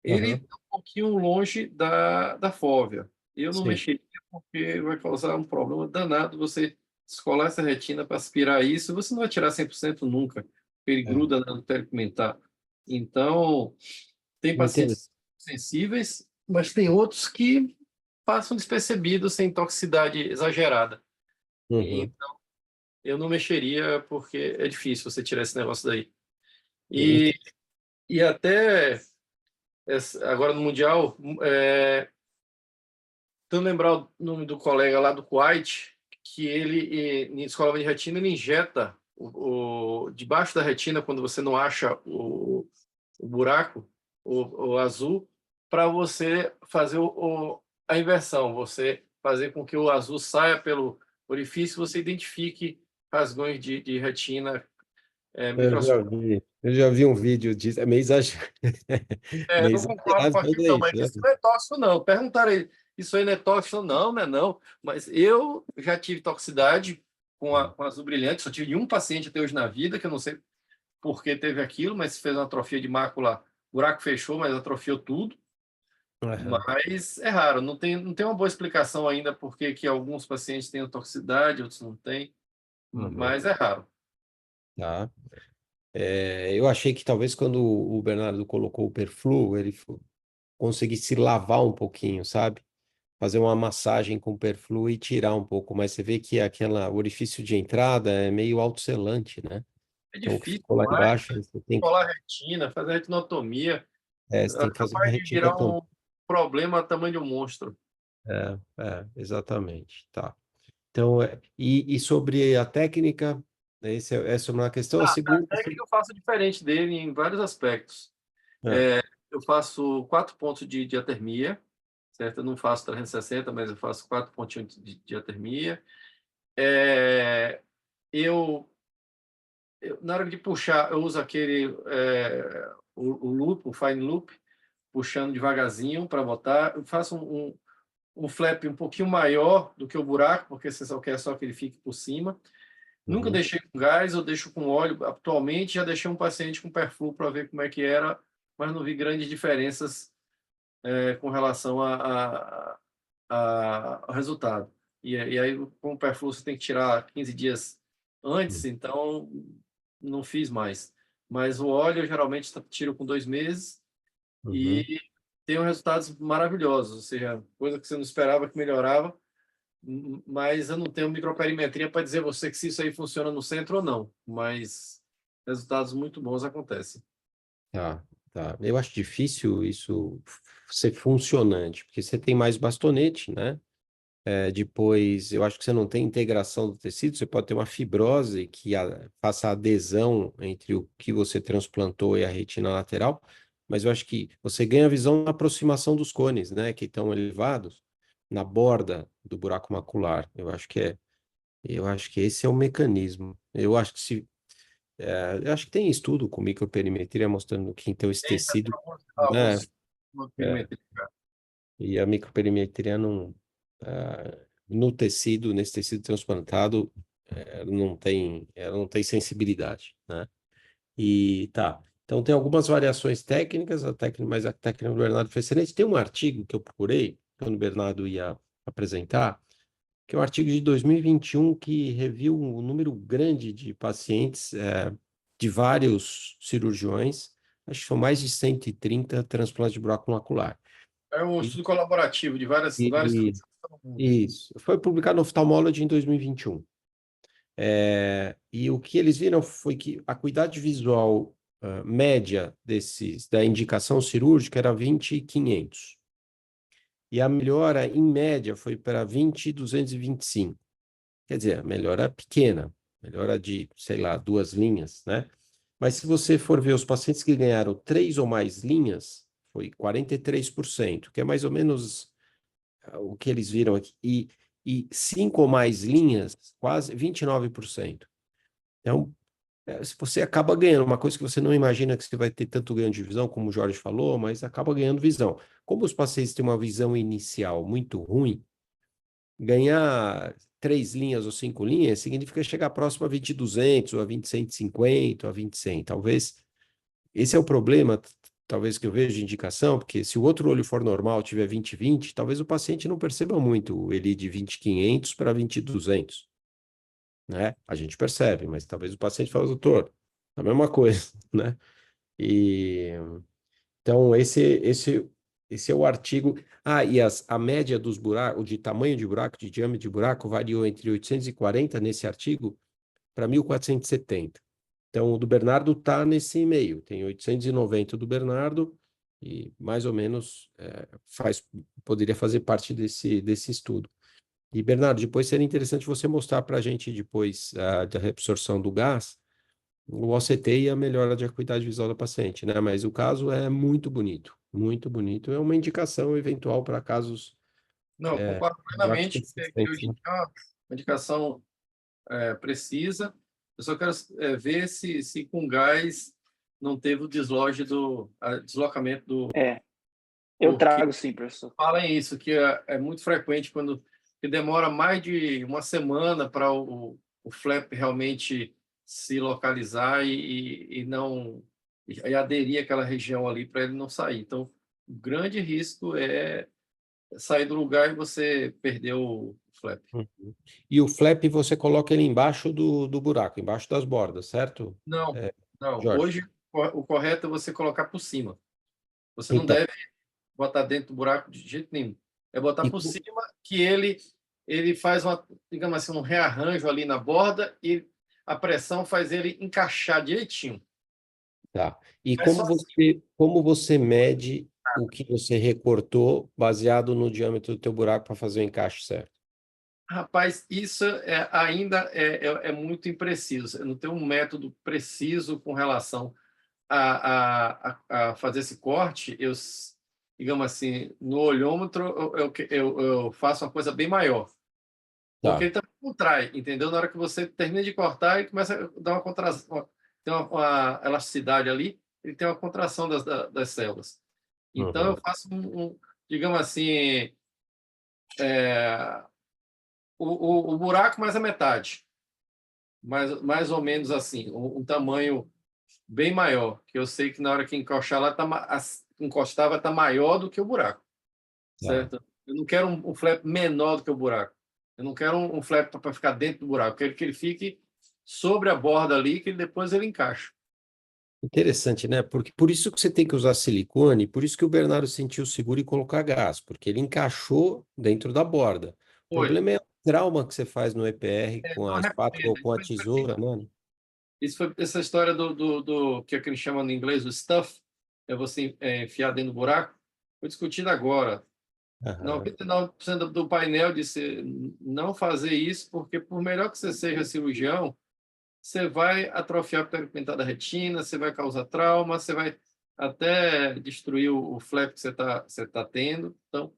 Ele está um pouquinho longe da fóvea. Eu não mexeria porque vai causar um problema danado você descolar essa retina para aspirar isso. Você não vai tirar 100% nunca, porque ele gruda no térmico pigmentar. Então, Tem pacientes sensíveis, mas tem outros que passam despercebidos sem toxicidade exagerada. Uhum. Então, eu não mexeria porque é difícil você tirar esse negócio daí. Entendi. E até agora no Mundial, tentando lembrar o nome do colega lá do Kuwait, que ele, em escola de retina, ele injeta debaixo da retina, quando você não acha o buraco, o azul, para você fazer a inversão, você fazer com que o azul saia pelo orifício, você identifique rasgões de retina microscópicas. Eu já vi um vídeo disso, é meio exagerado, meio Não concordo exagerado, com mas aquilo, é não, isso, mas né? isso não é tóxico, não. Perguntaram aí, isso aí não é tóxico? Não, não é não. Mas eu já tive toxicidade com azul brilhante, só tive um paciente até hoje na vida, que eu não sei por que teve aquilo, mas fez uma atrofia de mácula, o buraco fechou, mas atrofiou tudo. Aham. Mas é raro, não tem uma boa explicação ainda por que alguns pacientes têm toxicidade, outros não têm, Uhum. mas é raro. Tá. Eu achei que talvez quando o Bernardo colocou o Perflu, ele conseguisse lavar um pouquinho, sabe? Fazer uma massagem com Perflu e tirar um pouco, mas você vê que aquela orifício de entrada é meio autosselante, né? É Então o que difícil ficou lá demais, embaixo, colar a retina, fazer a retinotomia, você é tem que fazer uma capaz de virar retinotomia. um problema a tamanho de um monstro. Exatamente, tá. Então, e sobre a técnica, essa é uma questão. A segunda, É que eu faço diferente dele em vários aspectos. ah, Eu faço 4 pontos de diatermia, certo? Eu não faço 360, mas eu faço 4 pontinhos de diatermia. Na hora de puxar, eu uso o loop, o fine loop, puxando devagarzinho para botar. Eu faço um flap um pouquinho maior do que o buraco, porque você só quer só que ele fique por cima. Nunca uhum, deixei com gás, eu deixo com óleo. Atualmente já deixei um paciente com perflu para ver como é que era, mas não vi grandes diferenças com relação ao resultado. E aí, com o perflu, você tem que tirar 15 dias antes, então não fiz mais. Mas o óleo, eu geralmente tiro com 2 meses uhum. e tenho resultados maravilhosos, ou seja, coisa que você não esperava que melhorava, mas eu não tenho microperimetria para dizer a você que se isso aí funciona no centro ou não, mas resultados muito bons acontecem. Tá, tá. Eu acho difícil isso ser funcionante, porque você tem mais bastonete, né? Depois, eu acho que você não tem integração do tecido, você pode ter uma fibrose que faça adesão entre o que você transplantou e a retina lateral, mas eu acho que você ganha visão na aproximação dos cones, né? Que estão elevados na borda do buraco macular. Eu acho que esse é o mecanismo. Eu acho que tem estudo com microperimetria mostrando que então esse Tem tecido, né? alguns é, microperimetria. e a microperimetria não, no tecido, nesse tecido transplantado, ela não tem sensibilidade, né? E tá. Então tem algumas variações técnicas, mas a técnica do Bernardo foi excelente. Tem um artigo que eu procurei, quando o Bernardo ia apresentar, que é um artigo de 2021 que reviu um número grande de pacientes de vários cirurgiões, acho que são mais de 130 transplantes de buraco macular. É um E, estudo colaborativo de várias e no mundo. isso, foi publicado no Ophthalmology em 2021. E o que eles viram foi que a acuidade visual média da indicação cirúrgica era 20/500. E a melhora, em média, foi para 20/225. Quer dizer, a melhora pequena, melhora de, sei lá, 2 linhas, né? Mas se você for ver os pacientes que ganharam 3 ou mais linhas, foi 43%, que é mais ou menos o que eles viram aqui. E 5 ou mais linhas, quase 29%. Então, se você acaba ganhando uma coisa que você não imagina que você vai ter tanto ganho de visão, como o Jorge falou, mas acaba ganhando visão. Como os pacientes têm uma visão inicial muito ruim, ganhar 3 linhas ou 5 linhas significa chegar próximo a 20/200, ou a 20/150, ou a 20/100. Talvez esse é o problema, talvez que eu vejo de indicação, porque se o outro olho for normal, tiver 20/20, talvez o paciente não perceba muito ele de 20/500 para 20/200, né? A gente percebe, mas talvez o paciente fale, doutor, a mesma coisa, né? E Então, esse é o artigo. Ah, e a média dos buracos, de tamanho de buraco, de diâmetro de buraco, variou entre 840 nesse artigo para 1470. Então, o do Bernardo está nesse meio. Tem 890 do Bernardo e mais ou menos poderia fazer parte desse estudo. E, Bernardo, depois seria interessante você mostrar para a gente, depois da reabsorção do gás, o OCT e a melhora de acuidade visual da paciente, né? Mas o caso é muito bonito, muito bonito. É uma indicação eventual para casos Não, concordo buracos plenamente, que persistentes, hoje né? em dia é uma indicação precisa. Eu só quero ver se com gás não teve o deslocamento do... Eu Porque trago sim, professor. falam isso, que é muito frequente que demora mais de uma semana para o flap realmente se localizar e não e aderir àquela região ali para ele não sair. Então, o grande risco é sair do lugar e você perder o flap. Uhum. E o flap você coloca ele embaixo do buraco, embaixo das bordas, certo? Não, não. Jorge. Hoje o correto é você colocar por cima. Você não Então, deve botar dentro do buraco de jeito nenhum. É botar por cima que ele faz digamos assim, um rearranjo ali na borda e a pressão faz ele encaixar direitinho. tá. E É só assim. como você mede o que você recortou baseado no diâmetro do teu buraco para fazer o encaixe certo? Rapaz, isso ainda é muito impreciso. Eu não tenho um método preciso com relação a fazer esse corte. Digamos assim, no olhômetro, eu faço uma coisa bem maior. Porque Tá. ele também contrai, entendeu? Na hora que você termina de cortar, ele começa a dar uma contração, tem uma elasticidade ali, ele tem uma contração das células. Então, Uhum. eu faço digamos assim, o buraco mais a metade. Mais ou menos assim, um tamanho bem maior, que eu sei que na hora que encostar lá, encostar vai estar maior do que o buraco, Tá. certo? Eu não quero um flap menor do que o buraco. Eu não quero um flap para ficar dentro do buraco. Eu quero que ele fique sobre a borda ali, que depois ele encaixa. Interessante, né? Porque por isso que você tem que usar silicone, por isso que o Bernardo sentiu seguro em colocar gás, porque ele encaixou dentro da borda. O Foi. problema é o trauma que você faz no EPR com Não a espátula ou recomendo. com a tesoura, né? Isso foi essa história do que eles chamam no inglês o stuff, é você enfiar dentro do buraco. Foi discutido agora. Aham. 99% do painel disse não fazer isso, porque por melhor que você seja cirurgião, você vai atrofiar a pigmentada da retina, você vai causar trauma, você vai até destruir o flap que você tá tendo. Então,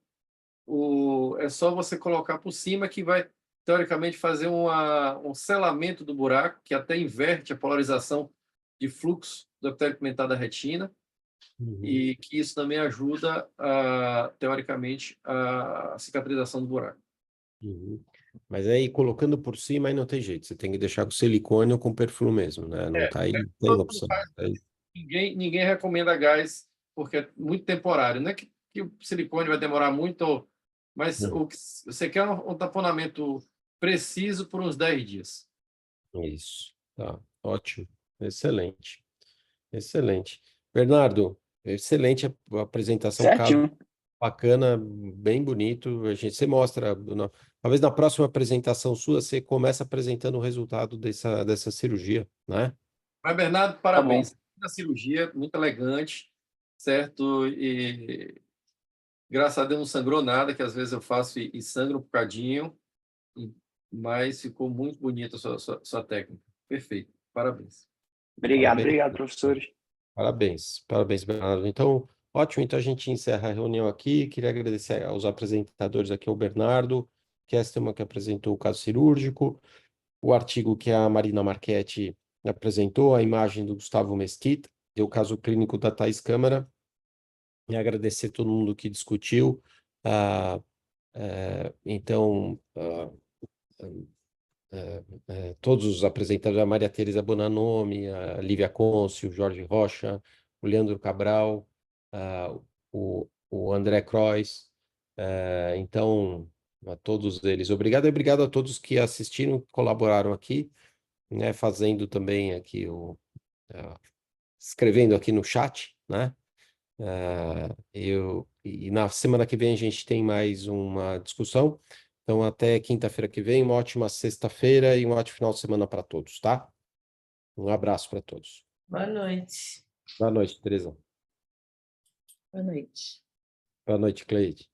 é só você colocar por cima que vai, teoricamente, fazer um selamento do buraco, que até inverte a polarização de fluxo da pigmentada da retina, Uhum. e que isso também ajuda, teoricamente, a cicatrização do buraco. Uhum. Mas aí, colocando por cima, aí não tem jeito. Você tem que deixar com silicone ou com perfil mesmo, né? Não tá aí, tem Todo mundo opção. faz. Aí, Ninguém recomenda gás, porque é muito temporário. Não é que o silicone vai demorar muito, mas o que você quer um taponamento preciso por uns 10 dias. isso. Tá. Ótimo. Excelente. Excelente. Bernardo, excelente a apresentação, caso Certinho. bacana, bem bonito. Você mostra, talvez na próxima apresentação sua, você começa apresentando o resultado dessa cirurgia, né? Mas, Bernardo, Tá bom. parabéns. Da cirurgia, muito elegante, certo? E graças a Deus não sangrou nada, que às vezes eu faço e sangra um bocadinho, mas ficou muito bonita a sua técnica. Perfeito. Parabéns. Parabéns. Obrigado, professores. Parabéns, Bernardo. Então, ótimo. Então, a gente encerra a reunião aqui. Queria agradecer aos apresentadores aqui, ao Bernardo, Kesterman, que apresentou o caso cirúrgico, o artigo que a Marina Marchetti apresentou, a imagem do Gustavo Mesquita, e o caso clínico da Thaís Câmara, e agradecer todo mundo que discutiu. Então, todos os apresentadores, a Maria Tereza Bonanomi, a Lívia Conce, o Jorge Rocha, o Leandro Cabral, o André Croix. Então, a todos eles, obrigado e obrigado a todos que assistiram, que colaboraram aqui, né, fazendo também aqui escrevendo aqui no chat, né? E na semana que vem a gente tem mais uma discussão. Então, até quinta-feira que vem, uma ótima sexta-feira e um ótimo final de semana para todos, tá? Um abraço para todos. Boa noite. Boa noite, Teresa. Boa noite. Boa noite, Cleide.